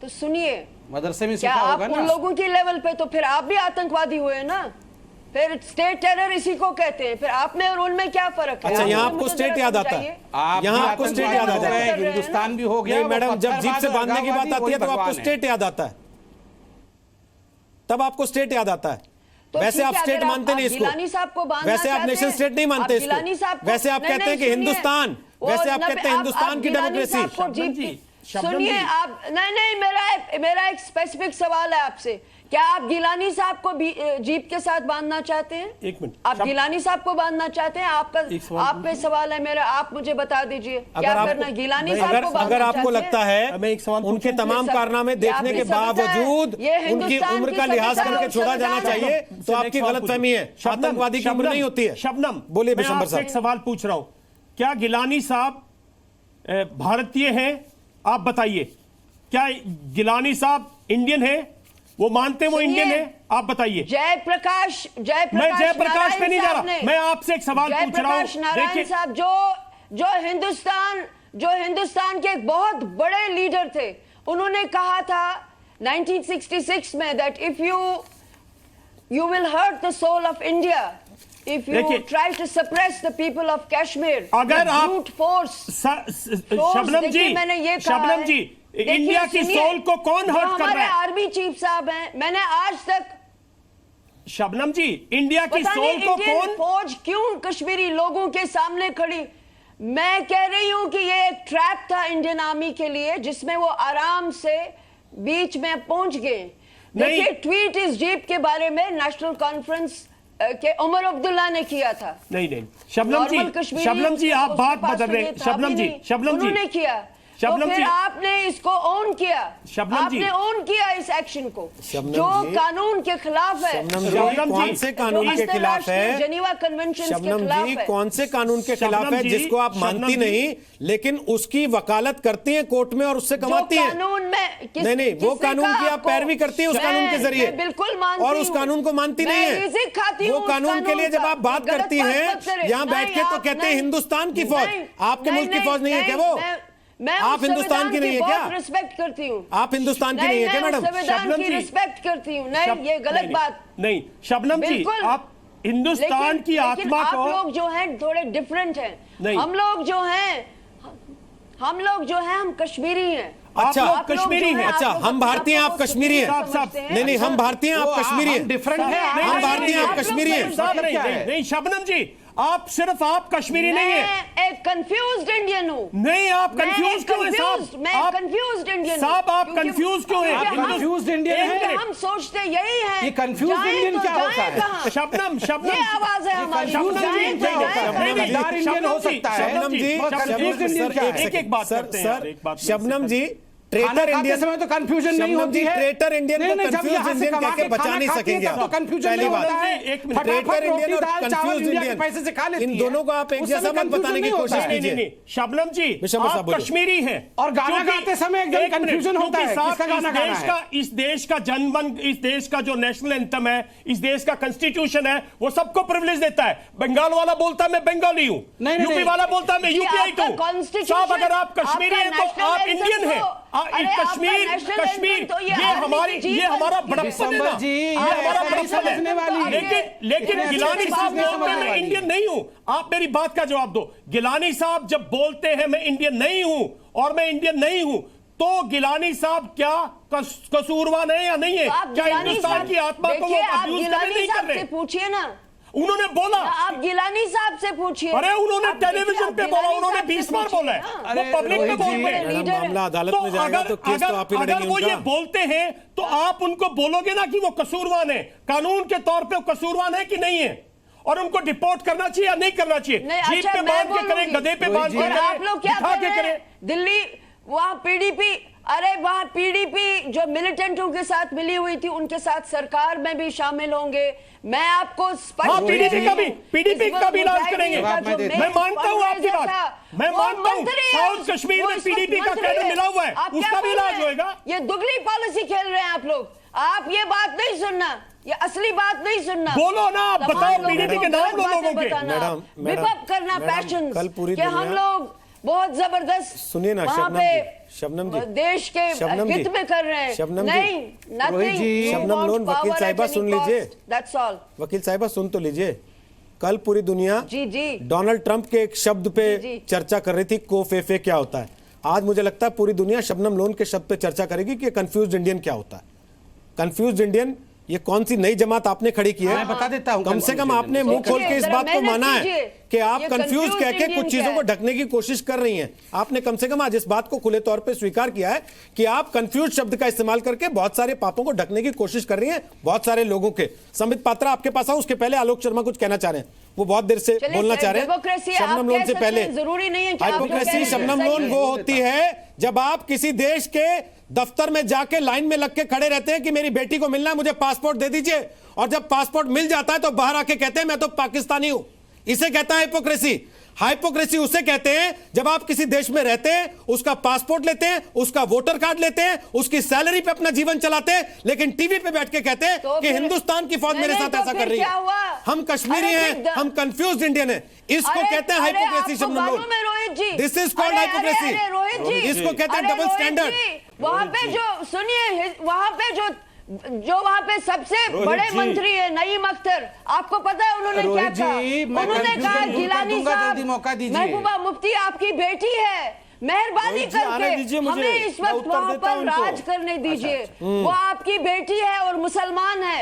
तो सुनिए, मदरसे में क्या सीखा आप होगा ना उन लोगों की लेवल पे, तो फिर आप भी आतंकवादी हुए ना, फिर स्टेट टेरर इसी को कहते हैं, फिर आप में और उनमें क्या फर्क है। अच्छा, यहाँ आपको स्टेट याद आता है, यहाँ आपको स्टेट याद आता है, हिंदुस्तान भी हो गया मैडम। जब जीप से बांधने की बात आती है तो आपको स्टेट याद आता है, तब आपको स्टेट याद आता है। तो वैसे आप स्टेट मानते नहीं इसको, वैसे आप नेशन स्टेट नहीं मानते इसको, वैसे आप कहते हैं कि हिंदुस्तान, वैसे आप कहते हैं हिंदुस्तान की डेमोक्रेसी। सुनिए आप, नहीं, मेरा एक स्पेसिफिक सवाल है आपसे, क्या आप गिलानी साहब को जीप के साथ बांधना चाहते हैं? एक मिनट, आप गिलानी साहब को बांधना चाहते हैं? आपका आप पे सवाल है मेरा, आप मुझे बता दीजिए क्या करना है। गिलानी साहब को अगर आपको लगता है उनके तमाम कारनामे देखने के बावजूद उनकी उम्र का लिहाज करके छोड़ा जाना चाहिए, तो आपकी गलतफहमी है। आतंकवादी की उम्र नहीं होती है। शबनम, बोलिए मैं आपसे एक सवाल पूछ रहा हूं, क्या गिलानी साहब भारतीय हैं? आप बताइए, क्या गिलानी साहब इंडियन है? वो मानते हैं वो इंडियन है? आप बताइए। जयप्रकाश मैं जयप्रकाश पे नहीं जा रहा, मैं आपसे एक सवाल पूछ रहा हूं। नारायण साहब जो हिंदुस्तान के एक बहुत बड़े लीडर थे, उन्होंने कहा था 1966 में that if you will hurt the soul of India if you try to suppress the people of Kashmir, अगर आप brute force, शबनम जी, इंडिया की सोल को कौन हर्ट कर रहा है? आर्मी चीफ साहब हैं, मैंने आज तक शबनम जी, इंडिया की सोल को कौन, फौज क्यों कश्मीरी लोगों के सामने खड़ी? मैं कह रही हूं कि ये एक ट्रैप था इंडियन आर्मी के लिए, जिसमें वो आराम से बीच में पहुंच गए। देखिए, ट्वीट इस जीप के बारे में नेशनल कॉन्फ्रेंस के उमर अब्दुल्ला ने किया था। नहीं, शबनम जी आप बात बदल रहे हैं। शबनम जी उन्होंने किया, तो फिर आपने इसको ऑन किया, आपने ऑन किया इस एक्शन को जो कानून के खिलाफ है। कौन से कानून के खिलाफ है? जेनीवा कन्वेंशन के खिलाफ है। कौन से कानून के खिलाफ है जिसको आप मानती नहीं, लेकिन उसकी वकालत करती हैं कोर्ट में और उससे कमाती हैं? कानून में नहीं, वो कानून की आप पैरवी करती हैं उस कानून के जरिए, बिल्कुल मानती और उस कानून को मानती नहीं है। वो कानून के लिए जब आप बात करती हैं यहाँ बैठ के, तो कहते हैं हिंदुस्तान की फौज। आपके मुल्क की फौज नहीं है क्या वो? मैं आप हिंदुस्तान की नहीं है क्या? रिस्पेक्ट करती हूँ। आप हिंदुस्तान की नहीं है क्या मैडम? संविधान की रिस्पेक्ट करती हूँ। नहीं, ये गलत बात नहीं। शबनम जी, आप हिंदुस्तान की आत्मा को, आप लोग जो हैं थोड़े डिफरेंट हैं। हम लोग जो हैं हम कश्मीरी हैं। अच्छा, आप कश्मीरी हैं। अच्छा, हम भारतीय हैं, आप कश्मीरी हैं। नहीं, हम भारतीय हैं, आप कश्मीरी हैं। डिफरेंट है, हम भारतीय हैं, आप कश्मीरी हैं। नहीं शबनम जी, आप सिर्फ आप कश्मीरी नहीं है। मैं एक कंफ्यूज्ड इंडियन हूँ। नहीं, आप कंफ्यूज क्यों हैं साहब? मैं कंफ्यूज्ड इंडियन साहब, आप कंफ्यूज क्यों हैं? आप कंफ्यूज्ड इंडियन हैं? हम सोचते यही है। ये कंफ्यूज्ड इंडियन क्या होता है? शबनम ये आवाज है हमारी। क्या होता है? समझदार इंडियन हो सकता है। शबनम जी, एक बात करते हैं। शबनम जी, ट्रेटर इंडियन समय तो कंफ्यूजन नहीं होती है। ट्रेटर इंडियन को कंफ्यूज इंडियन कह के बचा नहीं सकेंगे तो कंफ्यूजन नहीं होता है। ट्रेटर इंडियन और कंफ्यूज इंडियन, पैसे से खा लेती है। इन दोनों को आप एक जैसा मत बताने की कोशिश कीजिए। शबनम जी, आप कश्मीरी हैं और गाना गाते समय एकदम कंफ्यूजन होता है, किसका गाना गाना है? इस देश का जनमन, इस देश का जो नेशनल एंथम है, इस देश का कॉन्स्टिट्यूशन है, वो सबको प्रिविलेज देता है। बंगाल वाला बोलता है मैं बंगाली हूँ, यूपी वाला बोलता है मैं यूपीआई हूँ। साहब, अगर आप कश्मीरी हैं तो आप इंडियन हैं। कश्मीर ये हमारा बड़प्पन है ना, ये हमारा बड़प्पन है। लेकिन गिलानी साहब बोलते हैं मैं इंडियन नहीं हूं। आप मेरी बात का जवाब दो। गिलानी साहब जब बोलते हैं मैं इंडियन नहीं हूं और मैं इंडियन नहीं हूं, तो गिलानी साहब क्या कसूरवान है या नहीं है? क्या हिंदुस्तान की आत्मा को वो अब्यूज नहीं कर रहे? पूछिए ना, उन्होंने बोला। आप गिलानी साहब से पूछिए। अरे उन्होंने टेलीविजन पे बोला, उन्होंने 20 बार बोला है, वो पब्लिक में बोलते हैं। मामला अदालत में जाएगा तो केस तो आप ही लड़ेंगे। अगर वो ये बोलते हैं तो आप उनको बोलोगे ना कि वो कसूरवान है, कानून के तौर पे कसूरवान है कि नहीं है, और उनको डिपोर्ट करना चाहिए या नहीं करना चाहिए? जीप पे बांध के करें, गधे पे बांध के करें, आप लोग क्या करें? दिल्ली वहां पीडीपी अरे वहाँ पीडीपी जो मिलिटेंटों के साथ मिली हुई थी उनके साथ सरकार में भी शामिल होंगे। मैं आपको स्पष्ट पीडीपी का भी इलाज करेंगे। मैं मानता हूँ आपकी बात, मैं मानता हूँ साउथ कश्मीर में पीडीपी का कैडर मिला हुआ है, उसका भी इलाज होएगा। ये दुगली पॉलिसी खेल रहे हैं आप लोग। आप ये बात नहीं सुनना, ये असली बात नहीं सुनना। बोलो ना, आप बताओ पीडीपी के नाम लो लोगों के। विपप करना पैशन कि हम लोग बहुत जबरदस्त, सुनिए ना शबनम जी, देश के हित में कर रहे हैं। नहीं, नथिंग। शबनम लोन वकील साहिबा सुन लीजिए, दैट्स ऑल। वकील साहिबा सुन तो लीजिए। कल पूरी दुनिया जी डोनाल्ड ट्रंप के एक शब्द पे चर्चा कर रही थी, कोफेफे क्या होता है। आज मुझे लगता है पूरी दुनिया शबनम लोन के शब्द पे चर्चा करेगी कि कंफ्यूज्ड इंडियन क्या होता है। कंफ्यूज्ड इंडियन ये कौन सी नई जमात आपने खड़ी की है? मैं बता देता हूं। कम से कम आपने मुंह खोल के इस बात को माना है कि आप कंफ्यूज कह के कुछ चीजों को ढकने की कोशिश कर रही हैं। आपने कम से कम आज इस बात को खुले तौर पे स्वीकार किया है कि आप कंफ्यूज शब्द का इस्तेमाल करके बहुत सारे पापों को ढकने की कोशिश कर रही हैं बहुत सारे लोगों के। संबित पात्रा आपके पास आऊं, उसके पहले आलोक शर्मा कुछ कहना चाह रहे हैं, वो बहुत देर से बोलना चाह रहे हैं। शबनम लोन से पहले, हाइपोक्रेसी शबनम लोन वो होती है जब आप किसी देश के दफ्तर में जाके लाइन में लग के खड़े रहते हैं कि मेरी बेटी को मिलना है, मुझे पासपोर्ट दे दीजिए, और जब पासपोर्ट मिल जाता है तो बाहर आके कहते हैं मैं तो पाकिस्तानी हूं। इसे कहता है हाइपोक्रेसी। हाइपोक्रेसी उसे कहते हैं जब आप किसी देश में रहते हैं, उसका पासपोर्ट लेते हैं, उसका वोटर कार्ड लेते हैं, उसकी सैलरी पे अपना जीवन चलाते हैं, लेकिन टीवी पे बैठ के कहते हैं कि हिंदुस्तान की फौज मेरे साथ ऐसा कर रही है, हम कश्मीरी हैं, हम कंफ्यूज्ड इंडियन हैं। इसको कहते हैं hypocrisy Shabnam loan. This is called hypocrisy. इसको कहते हैं डबल स्टैंडर्ड। वहां पे जो सुनिए, वहां पे जो वहां पे सबसे बड़े मंत्री है नईम अख्तर, आपको पता है उन्होंने क्या कहा? उन्होंने कहा गिलानी साहब, महबूबा मुफ्ती आपकी बेटी है, मेहरबानी करके हमें इस वक्त वहाँ पर राज करने दीजिए। वो आपकी बेटी है और मुसलमान है,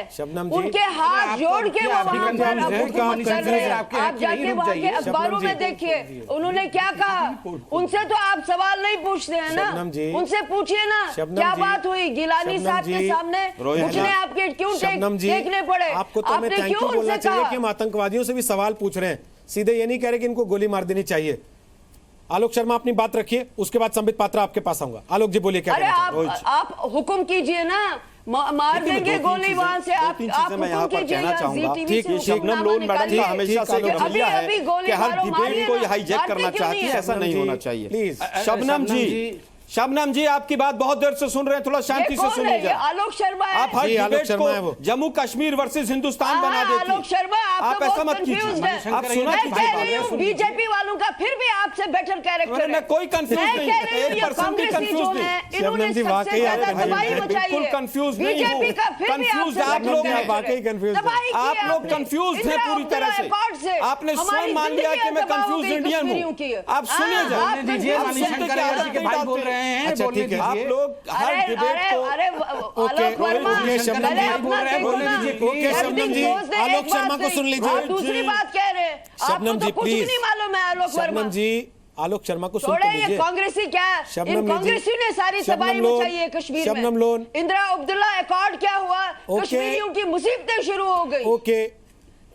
उनके हाथ जोड़ के वो वहाँ पर हुकूमत कर रहे हैं। आप जाके वहाँ के अखबारों में देखिए उन्होंने क्या कहा। उनसे तो आप सवाल नहीं पूछते हैं ना, उनसे पूछिए ना क्या बात हुई गिलानी साहब के सामने, उसने आपके क्यों देखने पड़े? आपको तो हमें थैंक यू बोलना चाहिए कि हम आतंकवादियों से भी सवाल पूछ रहे हैं, सीधे ये नहीं कह रहे कि इनको गोली मार देनी चाहिए। आलोक शर्मा अपनी बात रखिए, उसके बाद संबित पात्रा आपके पास आऊंगा। आलोक जी बोलिए क्या कहना चाहते हैं? आप हुक्म कीजिए ना, मार देंगे गोली वहां से। आप हुक्म कीजिए। ठीक है, शबनम लोन मैडम का हमेशा से रवैया है कि हर डिबेट को हाईजैक करना चाहती है, ऐसा नहीं होना चाहिए। प्लीज शबनम जी आपकी बात बहुत देर से सुन रहे हैं, थोड़ा शांति से सुनिए। आलोक शर्मा आप हर डिबेट को जम्मू कश्मीर वर्सेस हिंदुस्तान बना देती हैं। आलोक शर्मा आप ऐसा मत कीजिए। आप सुना कीजिए। बीजेपी वालों का फिर भी आपसे बेटर कैरेक्टर है। मैं कोई कंफ्यूज नहीं, एक परसेंट भी कंफ्यूज नहीं। इन्होंने सबसे ज्यादा तबाही मचाई है। बिल्कुल कंफ्यूज नहीं हूं। बीजेपी का फिर भी कंफ्यूज आप लोग हैं, वाकई कंफ्यूज आप लोग कंफ्यूज हैं पूरी तरह से। आपने स्वयं मान लिया कि मैं कंफ्यूज इंडियन हूं। आप सुनिए बोल रहे हैं, आप लोग हर डिबेट को शबनम जी, आलोक शर्मा को सुन लीजिए। दूसरी बात कह रहे हैं, शबनम जी कुछ नहीं मालूम है। आलोक शबनम जी, आलोक शर्मा को सुन लीजिए। कांग्रेसी क्या, इन कांग्रेसी ने सारी तबाही मचाई है कश्मीर में। शबनम लोन, इंदिरा अब्दुल्ला अकॉर्ड क्या हुआ? कश्मीरियों की मुसीबतें शुरू हो गई। ओके,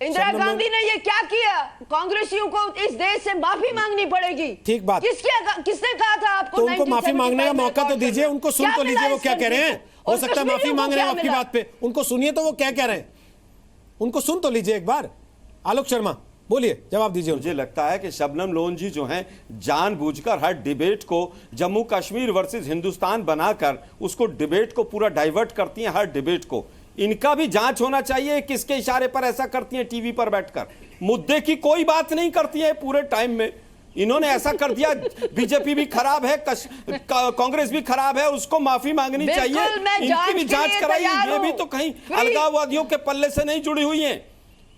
इंदिरा गांधी ने ये क्या किया? कांग्रेसियों को इस देश से माफी मांगनी पड़ेगी। ठीक बात। किसने कहा था आपको? तो उनको माफी मांगने का मौका तो दीजिए, उनको सुन तो लीजिए वो क्या कह रहे हैं। हो सकता है माफी मांग रहे हैं आपकी बात पे, उनको सुनिए तो वो क्या कह रहे हैं, उनको सुन तो लीजिए एक बार। आलोक शर्मा बोलिए, जवाब दीजिए। मुझे लगता है कि शबनम लोन जी जो हैं जानबूझकर हर डिबेट को जम्मू कश्मीर वर्सेस हिंदुस्तान बनाकर उसको डिबेट को पूरा डाइवर्ट करती हैं। हर डिबेट को इनका भी जांच होना चाहिए, किसके इशारे पर ऐसा करती हैं। टीवी पर बैठकर मुद्दे की कोई बात नहीं करती है पूरे टाइम में। इन्होंने ऐसा कर दिया, बीजेपी भी खराब है, कांग्रेस भी खराब है, उसको माफी मांगनी चाहिए, इनकी भी जांच कराइए। ये भी तो कहीं अलगाववादियों के पल्ले से नहीं जुड़ी हुई हैं।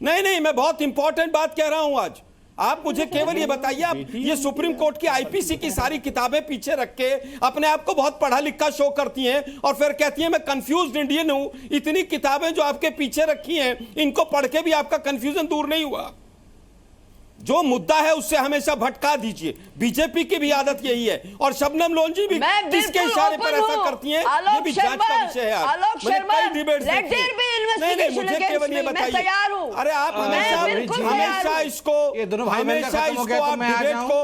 नहीं, मैं बहुत इंपॉर्टेंट बात कह रहा हूं आज। आप मुझे केवल ये बताइए, आप ये सुप्रीम कोर्ट की आईपीसी की सारी किताबें पीछे रख के अपने आप को बहुत पढ़ा लिखा शो करती हैं और फिर कहती हैं मैं कंफ्यूज्ड इंडियन हूं। इतनी किताबें जो आपके पीछे रखी हैं, इनको पढ़ के भी आपका कंफ्यूजन दूर नहीं हुआ। जो मुद्दा है उससे हमेशा भटका दीजिए। बीजेपी की भी आदत यही है और शबनम लोन जी भी किसके इशारे पर ऐसा करती हैं, ये भी जांच का विषय है। Alok Sharma, let there be investigation मुझे अगेंस्ट केवल ये मी, मैं बताइए। तैयार हूँ। अरे आप हमेशा इसको ये दोनों भाई बहन का हमेशा खत्म हो गया इसको तो आप मैं आ डिबेट जाऊं। को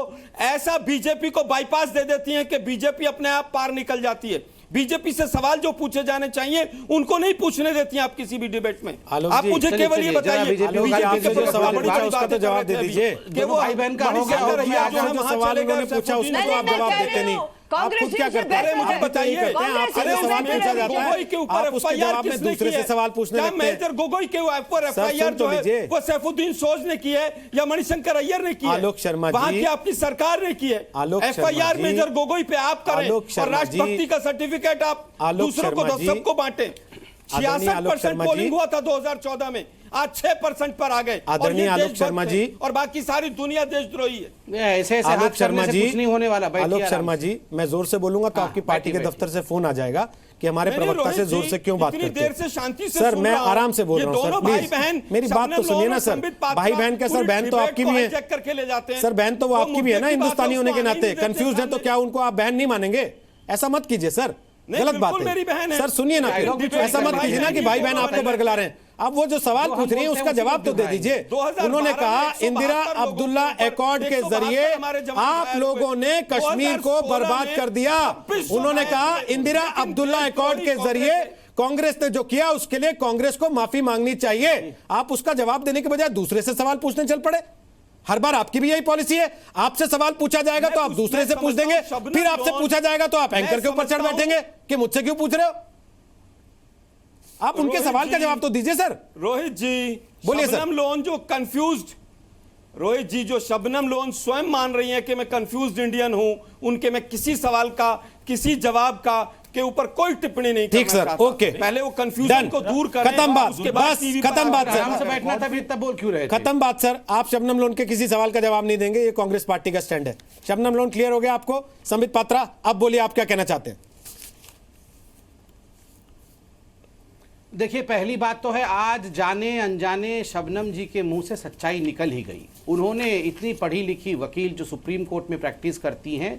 ऐसा बीजेपी को बाईपास दे देती हैं कि बीजेपी अपने आप पार निकल जाती है। बीजेपी से सवाल जो पूछे जाने चाहिए उनको नहीं पूछने देती हैं आप किसी भी डिबेट में। आप मुझे केवल ये बताइए, बीजेपी के सवाल पूछा उसका तो जवाब दे दीजिए कि वो भाई बहन का हो गया हो गया, जो सवाल उन्होंने पूछा उसका तो आप जवाब देते नहीं। आप खुद क्या करते हैं? मुझे बताइए, आपसे सवाल पूछा जाता है, आप उसके जवाब में दूसरे से सवाल पूछने लगते हैं। मेजर गोगोई के ऊपर एफआईआर जो है वो सैफुद्दीन सोज ने की है या मणिशंकर अय्यर ने की है? आलोक शर्मा जी, वहां की आपकी सरकार ने की है। एफआईआर मेजर गोगोई पे आप करें और राष्ट्रभक्ति का सर्टिफिकेट आप दूसरों को सबको बांटे। 66% पोलिंग हुआ था 2014 में, आज 6% पर आ गए। आदरणीय आलोक शर्मा जी, और बाकी सारी दुनिया देशद्रोही है। ऐसे आलोक शर्मा जी, कुछ नहीं होने वाला। आलोक शर्मा जी, मैं जोर से बोलूंगा तो आपकी पार्टी के दफ्तर से फोन आ जाएगा कि हमारे प्रवक्ता से जोर से क्यों बात करते हैं। देर से शांति से सर, मैं आराम से बोल रहा हूँ सर, प्लीज मेरी बात तो सुनिए ना सर। भाई बहन के सर, बहन तो आपकी भी है करके ले जाते हैं सर, बहन तो वो आपकी भी है ना हिंदुस्तानी होने के नाते। कंफ्यूज है तो क्या उनको आप बहन नहीं मानेंगे? ऐसा मत कीजिए सर, गलत बात है। मेरी बहन है सर सुनिए ना, फिर ऐसा मत कीजिए ना कि भाई बहन आपको बरगला रहे हैं। आप वो जो सवाल पूछ रही हैं उसका जवाब तो दे दीजिए। उन्होंने कहा इंदिरा अब्दुल्ला एकॉर्ड के जरिए आप लोगों ने कश्मीर को बर्बाद कर दिया। उन्होंने कहा इंदिरा अब्दुल्ला एकॉर्ड के जरिए कांग्रेस ने जो किया उसके लिए कांग्रेस को माफी मांगनी चाहिए। आप उसका जवाब देने के बजाय दूसरे से सवाल पूछने चल पड़े। हर बार आपकी भी यही पॉलिसी है, आपसे सवाल पूछा जाएगा तो आप दूसरे से पूछ देंगे, फिर आपसे पूछा जाएगा तो आप एंकर के ऊपर चढ़ बैठेंगे कि मुझसे क्यों पूछ रहे हो। आप उनके सवाल का जवाब तो दीजिए सर। रोहित जी बोलिए सर। शबनम लोन जो कंफ्यूज्ड, रोहित जी जो शबनम लोन स्वयं मान रही हैं कि मैं कंफ्यूज्ड इंडियन हूं, उनके मैं किसी सवाल का किसी जवाब का के ऊपर कोई टिप्पणी नहीं ठीक सर, ओके, पहले वो कंफ्यूजन को दूर करें। खत्म बात, बस खत्म बात आराम से सर, बैठना था, फिर तब बोल क्यों रहे थे? खत्म बात सर। आप शबनम लोन के किसी सवाल का जवाब नहीं देंगे, ये कांग्रेस पार्टी का स्टैंड है। शबनम लोन क्लियर हो गया आपको? संबित पात्रा, अब बोलिए आप क्या कहना चाहते हैं? देखिए, पहली बात तो है आज जाने अनजाने शबनम जी के मुंह से सच्चाई निकल ही गई। उन्होंने इतनी पढ़ी लिखी वकील जो सुप्रीम कोर्ट में प्रैक्टिस करती हैं,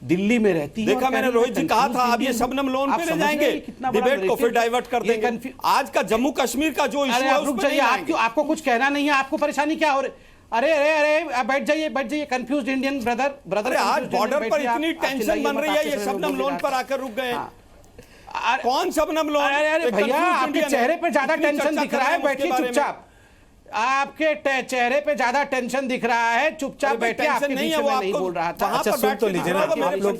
दिल्ली में रहती है। देखा मैंने रोहित जी कहा था अब ये शबनम लोन पे ले जाएंगे, डिबेट को फिर डाइवर्ट कर देंगे। आज का जम्मू कश्मीर का जो इशू है रुक जाइए, आपको कुछ कहना नहीं है? आपको परेशानी क्या हो रही? अरे अरे अरे बैठ जाइए कंफ्यूज्ड इंडियन ब्रदर। आज बॉर्डर पर इतनी टेंशन बन रही है, ये शबनम लोन पर आकर रुक गए। कौन शबनम लोन? अरे भैया, आपके चेहरे पे ज्यादा टेंशन दिख रहा है, बैठिए चुपचाप। आपके चेहरे पे ज्यादा टेंशन दिख रहा है, चुपचाप बैठे। आपके बीच में मैं नहीं बोल रहा था। अच्छा सुन तो लीजिए ना, आप लोग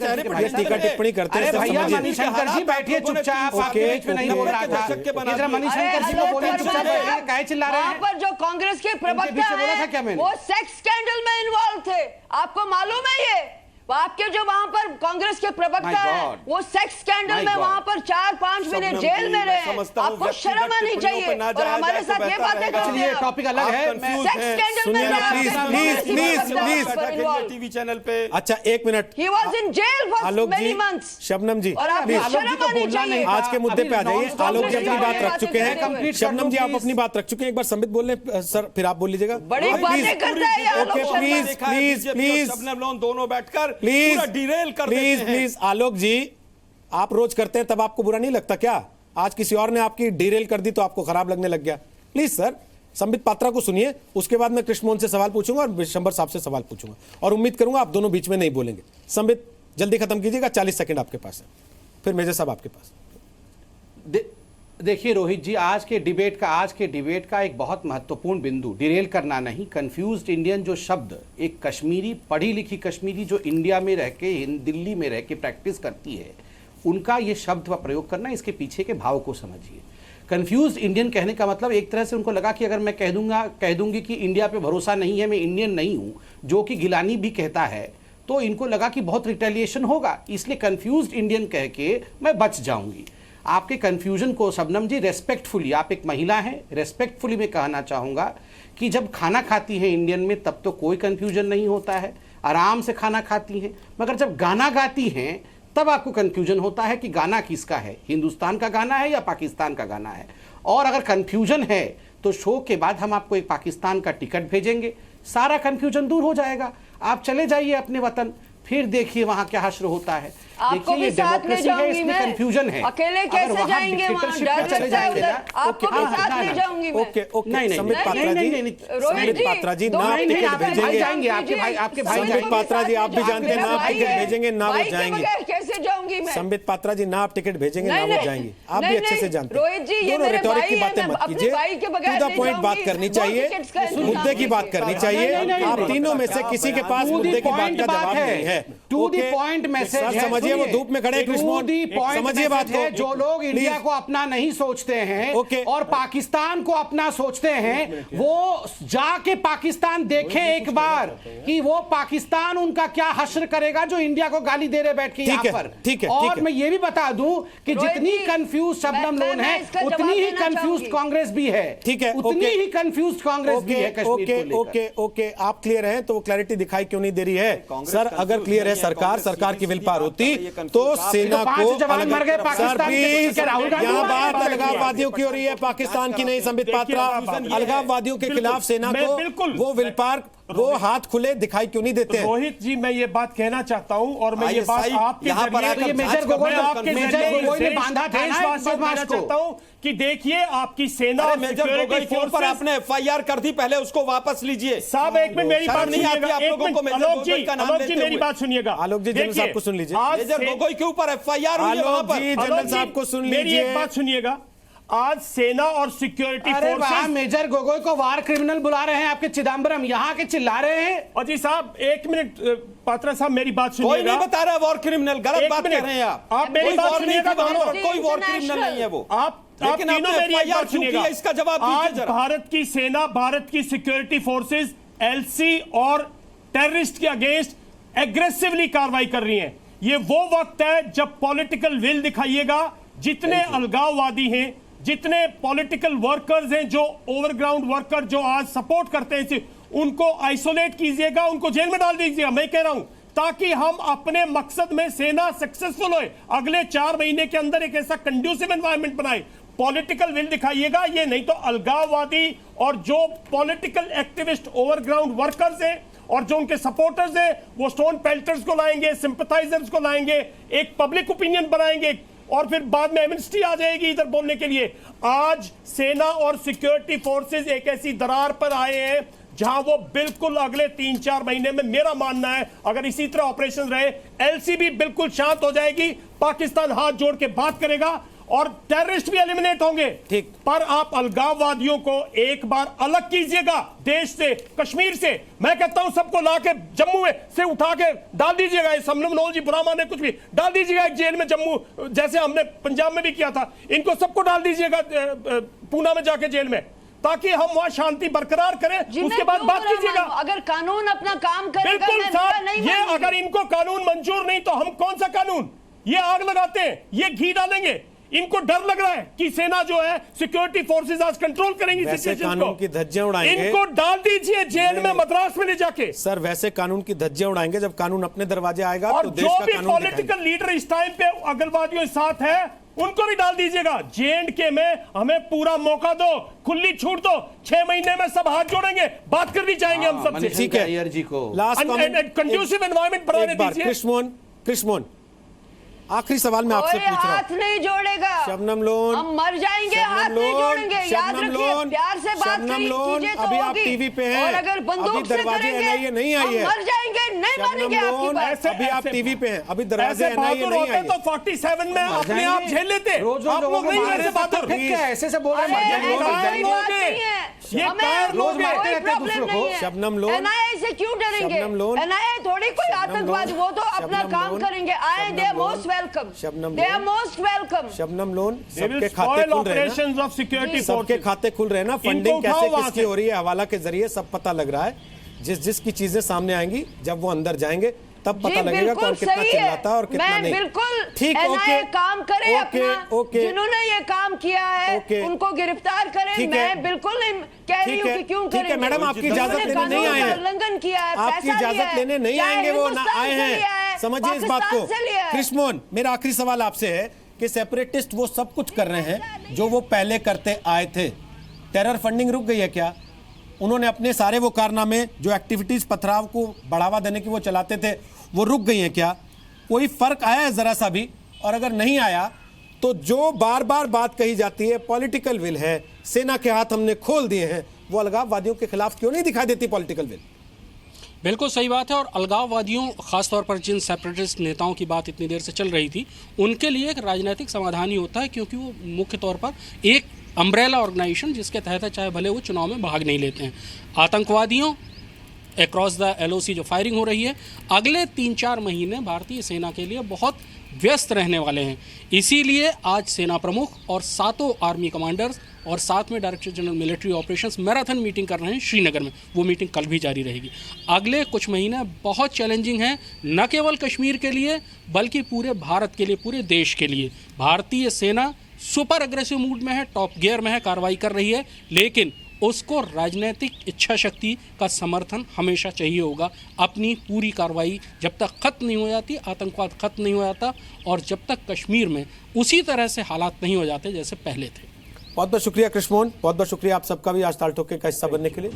टीका टिप्पणी करते हैं। अरे भैया मणिशंकर जी बैठिए चुपचाप, आपके बीच में नहीं बोल रहा था। मणिशंकर जी को बोलिए चुपचाप बैठिए, काहे चिल्ला रहे हैं? पर जो कांग्रेस के प्रवक्ता हैं वो सेक्स स्कैंडल में इन्वॉल्व थे, आपको मालूम है ये? आपके जो वहां पर कांग्रेस के प्रवक्ता हैं वो सेक्स स्कैंडल में वहां पर 4-5 महीने जेल में रहे हैं। आपको शर्म आनी चाहिए और हमारे साथ ये बातें करते हैं। टॉपिक अलग है, सेक्स स्कैंडल में प्लीज टीवी चैनल पे। अच्छा एक minute, he was in jail for many months. Shabnam ji और आपको शर्म आनी चाहिए। आज के मुद्दे पे आ जाइए। आलोक जी अपनी बात रख चुके हैं, शबनम जी आप अपनी बात रख चुके हैं। एक बार संबित बोल रहे सर, फिर आप बोल लीजिएगा। बड़ी बातें करते हैं ये आलोक शर्मा। प्लीज शबनम लोन दोनों बैठकर प्लीज आलोक जी, आप रोज करते हैं तब आपको बुरा नहीं लगता क्या? आज किसी और ने आपकी डिरेल कर दी तो आपको खराब लगने लग गया। प्लीज सर, संबित पात्रा को सुनिए, उसके बाद मैं कृष्ण मोहन से सवाल पूछूंगा और विशंबर साहब से सवाल पूछूंगा और उम्मीद करूंगा आप दोनों बीच में नहीं बोलेंगे। संबित जल्दी खत्म कीजिएगा, 40 सेकंड आपके पास है, फिर मेजर साहब आपके पास। देखिए रोहित जी, आज के डिबेट का एक बहुत महत्वपूर्ण बिंदु, डिरेल करना नहीं, कंफ्यूज्ड इंडियन जो शब्द एक कश्मीरी, पढ़ी लिखी कश्मीरी जो इंडिया में रह के दिल्ली में रह के प्रैक्टिस करती है, उनका ये शब्द का प्रयोग करना, इसके पीछे के भाव को समझिए। कंफ्यूज्ड इंडियन कहने का मतलब एक तरह से उनको लगा कि अगर मैं कह दूंगी कि इंडिया पे भरोसा नहीं है, मैं इंडियन नहीं हूं, जो कि गिलानी भी कहता है, तो इनको लगा कि बहुत रिटेलिएशन होगा, इसलिए कंफ्यूज्ड इंडियन कह के मैं बच जाऊंगी। आपके कंफ्यूजन को शबनम जी रेस्पेक्टफुली, आप एक महिला हैं, रेस्पेक्टफुली मैं कहना चाहूँगा कि जब खाना खाती हैं इंडियन में तब तो कोई कंफ्यूजन नहीं होता है, आराम से खाना खाती हैं, मगर जब गाना गाती हैं तब आपको कंफ्यूजन होता है कि गाना किसका है, हिंदुस्तान का गाना है या पाकिस्तान का गाना है। और अगर कंफ्यूजन है तो शो के बाद हम आपको एक पाकिस्तान का टिकट भेजेंगे, सारा कंफ्यूजन दूर हो जाएगा, आप चले जाइए अपने वतन। फिर देखिए वहां क्या हश्र होता है। आपको देखिए भी साथ ले जाऊंगी मैं, कंफ्यूजन है। अकेले कैसे जाएंगे वहां, डर लगता है उधर, आपको भी साथ ले जाऊंगी मैं। ओके ओके नहीं संबित पात्रा जी, संबित पात्रा जी ना टिकट भेजेंगे, जाएंगे आपके भाई संबित पात्रा जी आप भी जानते हैं ना आप टिकट भेजेंगे ना वो जाएंगे। कैसे जाऊंगी मैं? संबित पात्रा जी ना आप टिकट भेजेंगे ना वो जाएंगे, आप भी अच्छे से जानते हैं। रोहित जी ये दोनों मेरे रिटोरिक भाई की हैं, बातें मैं मत अपने कीजिए, भाई के टू बगैर द नहीं पॉइंट बात जाऊंगी। करनी दो चाहिए, टिकट्स का इंतजाम मुद्दे की बात करनी चाहिए। आप तीनों में से किसी के पास मुद्दे की बात का जवाब नहीं है। To the point message sir समझिए वो धूप में खड़े कृष्ण, समझिए बात को। जो लोग इंडिया को अपना नहीं सोचते हैं और पाकिस्तान को अपना सोचते हैं, वो जाके पाकिस्तान देखे एक बार कि वो पाकिस्तान उनका क्या हश्र करेगा जो इंडिया को गाली दे रहे बैठ के यहाँ पर। ठीक है। और मैं ये भी बता दूं कि जितनी कंफ्यूज शबनम लोन है उतनी ही कंफ्यूज कांग्रेस भी है। ठीक है, उतनी ही कंफ्यूज कांग्रेस भी है कश्मीर को लेकर। ओके ओके आप क्लियर हैं तो वो क्लैरिटी दिखाई क्यों नहीं दे रही है? सर अगर क्लियर है सरकार की विल पावर होती तो सेना को सर प्लीज, यहाँ बात अलगाववादियों की हो रही है, पाकिस्तान की नहीं। संबित पात्रा अलगाववादियों के खिलाफ सेना को वो विल पावर, वो हाथ खुले दिखाई क्यों नहीं देते हैं? रोहित जी मैं ये बात कहना चाहता हूं और मैं ये बात आपके जरिए मेजर गोगोई ने बांधा था देशवासियों को कहना चाहता हूं कि देखिए आपकी सेना और सिक्योरिटी फोर्स पर आपने एफआईआर कर दी, पहले उसको वापस लीजिए। साहब एक मिनट मेरी बात सुनिएगा, आलोक जी मेरी बात सुनिएगा। आलोक जी जनरल साहब को सुन लीजिए, मेजर गोगोई के ऊपर एफआईआर हुई है वहां पर। जनरल साहब को सुन लीजिए, मेरी एक बात सुनिएगा। आज सेना और सिक्योरिटी फोर्सेस मेजर गोगोई को वार क्रिमिनल बुला रहे हैं आपके चिदम्बरम, यहाँ के चिल्ला रहे हैं। और जी साहब एक मिनट पात्रा साहब मेरी बात सुनिएगा। कोई नहीं बता रहा वॉर क्रिमिनल, गलत बात कर रहे हैं आप मेरी बात सुनिएगा। कोई वॉर क्रिमिनल नहीं है वो। आप तीनों मेरी एक बात सुनिएगा, इसका जवाब आज भारत की सेना, भारत की सिक्योरिटी फोर्सेस एलसी और टेररिस्ट के अगेंस्ट एग्रेसिवली कार्रवाई कर रही हैं। ये वो वक्त है जब पॉलिटिकल विल दिखाइएगा। जितने अलगाववादी हैं, जितने पॉलिटिकल वर्कर्स हैं, जो ओवरग्राउंड वर्कर जो आज सपोर्ट करते हैं, उनको आइसोलेट कीजिएगा, उनको जेल में डाल दीजिएगा। मैं कह रहा हूं ताकि हम अपने मकसद में सेना सक्सेसफुल होए, अगले 4 महीने के अंदर एक ऐसा कंड्यूसिव एनवायरनमेंट बनाए। पॉलिटिकल विल दिखाइएगा, ये नहीं तो अलगाववादी और जो पॉलिटिकल एक्टिविस्ट ओवरग्राउंड वर्कर्स हैं और जो उनके सपोर्टर्स हैं, वो स्टोन पेल्टर्स को लाएंगे, सिंपथाइजर्स को लाएंगे, एक पब्लिक ओपिनियन बनाएंगे और फिर बाद में एमनेस्टी आ जाएगी इधर बोलने के लिए। आज सेना और सिक्योरिटी फोर्सेस एक ऐसी दरार पर आए हैं जहां वो बिल्कुल अगले 3-4 महीने में, मेरा मानना है अगर इसी तरह ऑपरेशन रहे, एलसीबी बिल्कुल शांत हो जाएगी, पाकिस्तान हाथ जोड़ के बात करेगा और टेररिस्ट भी एलिमिनेट होंगे। ठीक, पर आप अलगाववादियों को एक बार अलग कीजिएगा देश से, कश्मीर से। मैं कहता हूं सबको लाके जम्मू में से उठा के डाल दीजिएगा। शबनम लोन जी बुरा माने कुछ भी, डाल दीजिएगा एक जेल में जम्मू, जैसे हमने पंजाब में भी किया था। इनको सबको डाल दीजिएगा पूना में जाके जेल में, ताकि हम वहां शांति बरकरार करें, उसके बाद बात कीजिएगा। अगर कानून अपना काम करेगा, बिल्कुल साहब, ये अगर इनको कानून मंजूर नहीं तो हम कौन सा कानून, ये आग लगाते हैं, ये घी डालेंगे। इनको डर लग रहा है कि सेना जो है, सिक्योरिटी फोर्सेस आज कंट्रोल करेंगी सिचुएशन कानून की धज्जियां उड़ाएंगे। इनको डाल दीजिए जेल में, मद्रास में ले जाके। सर वैसे कानून की धज्जियां उड़ाएंगे जब कानून अपने दरवाजे आएगा और तो देश जो का भी कानून पॉलिटिकल लीडर इस टाइम पे अगलवादियों के साथ है, उनको भी डाल दीजिएगा। J&K में हमें पूरा मौका दो, खुली छूट दो, 6 महीने में सब हाथ जोड़ेंगे, बात करनी चाहेंगे हम सबसे। ठीक है, जी को लास्ट कंड्यूसिव एनवायरनमेंट बनाने दीजिए। कृष्णमोहन आखिरी सवाल मैं आपसे पूछ रहा हूं। हाथ नहीं जोड़ेगा शबनम लोन, हम मर जाएंगे, हाथ नहीं जोड़ेंगे। याद रखिए, प्यार से बात कीजिए तो अभी आप होगी। टीवी पे हैं, और अगर बंदूक से करेंगे नहीं आई है, हम मर जाएंगे, नहीं मानेंगे आपकी बात। अभी आप टीवी पे हैं, अभी दरवाजे NIA नहीं आई है तो 47 में अपने आप झेल लेते। आप लोग नहीं ऐसे बात कर रहे हैं, ऐसे से बोल रहे हैं। ये रोज मारते रहते हैं दूसरों को। शबनम लोन, NIA से क्यों डरेंगे? NIA थोड़ी कोई आतंकवादी, वो तो अपना काम करेंगे। आए, they are most welcome, they are most welcome. Shabnam Lone, सबके खाते खुल रहे हैं, सबके खाते खुल रहे हैं ना। फंडिंग कैसे किसकी हो रही है, हवाला के जरिए सब पता लग रहा है। जिसकी चीजें सामने आएंगी, जब वो अंदर जाएंगे तब पता लगेगा कौन कितना चिल्लाता है और कितना नहीं। बिल्कुल ठीक, ओके, काम करे अपना। जिन्होंने ये काम किया है उनको गिरफ्तार करें। मैं बिल्कुल नहीं कह रही हूँ कि क्यों करेंगे। मैडम आपकी इजाजत लेने नहीं आए हैं, उल्लंघन किया है, आपकी इजाजत लेने नहीं आएंगे, वो ना आए हैं। समझिए इस बात को। कृष्णमोहन, मेरा आखिरी सवाल आपसे है कि सेपरेटिस्ट वो सब कुछ कर रहे हैं जो वो पहले करते आए थे। टेरर फंडिंग रुक गई है क्या? उन्होंने अपने सारे वो कारनामे, जो एक्टिविटीज पथराव को बढ़ावा देने की वो चलाते थे, वो रुक गई हैं क्या? कोई फर्क आया है जरा सा भी? और अगर नहीं आया तो जो बार बार बात कही जाती है पॉलिटिकल विल है, सेना के हाथ हमने खोल दिए हैं, वो अलगाववादियों के खिलाफ क्यों नहीं दिखाई देती पॉलिटिकल विल? बिल्कुल सही बात है। और अलगाववादियों, खासतौर पर जिन सेपरेटिस्ट नेताओं की बात इतनी देर से चल रही थी, उनके लिए एक राजनीतिक समाधान ही होता है, क्योंकि वो मुख्य तौर पर एक अम्ब्रेला ऑर्गेनाइजेशन जिसके तहत चाहे भले वो चुनाव में भाग नहीं लेते हैं। आतंकवादियों अक्रॉस द LOC जो फायरिंग हो रही है, अगले 3-4 महीने भारतीय सेना के लिए बहुत व्यस्त रहने वाले हैं। इसीलिए आज सेना प्रमुख और 7 आर्मी कमांडर्स और साथ में director general military operations marathon meeting कर रहे हैं श्रीनगर में। वो मीटिंग कल भी जारी रहेगी। अगले कुछ महीने बहुत चैलेंजिंग हैं, न केवल कश्मीर के लिए बल्कि पूरे भारत के लिए, पूरे देश के लिए। भारतीय सेना सुपर अग्रेसिव मूड में है, टॉप गियर में है, कार्रवाई कर रही है, लेकिन उसको राजनीतिक इच्छा शक्ति का समर्थन हमेशा चाहिए होगा। अपनी पूरी कार्रवाई जब तक खत्म नहीं हो जाती, आतंकवाद खत्म नहीं हो जाता, और जब तक कश्मीर में उसी तरह से हालात नहीं हो जाते जैसे पहले थे। बहुत बहुत शुक्रिया कृष्ण मोहन, बहुत बहुत शुक्रिया आप सबका भी आज ताल ठोके का हिस्सा बनने के लिए।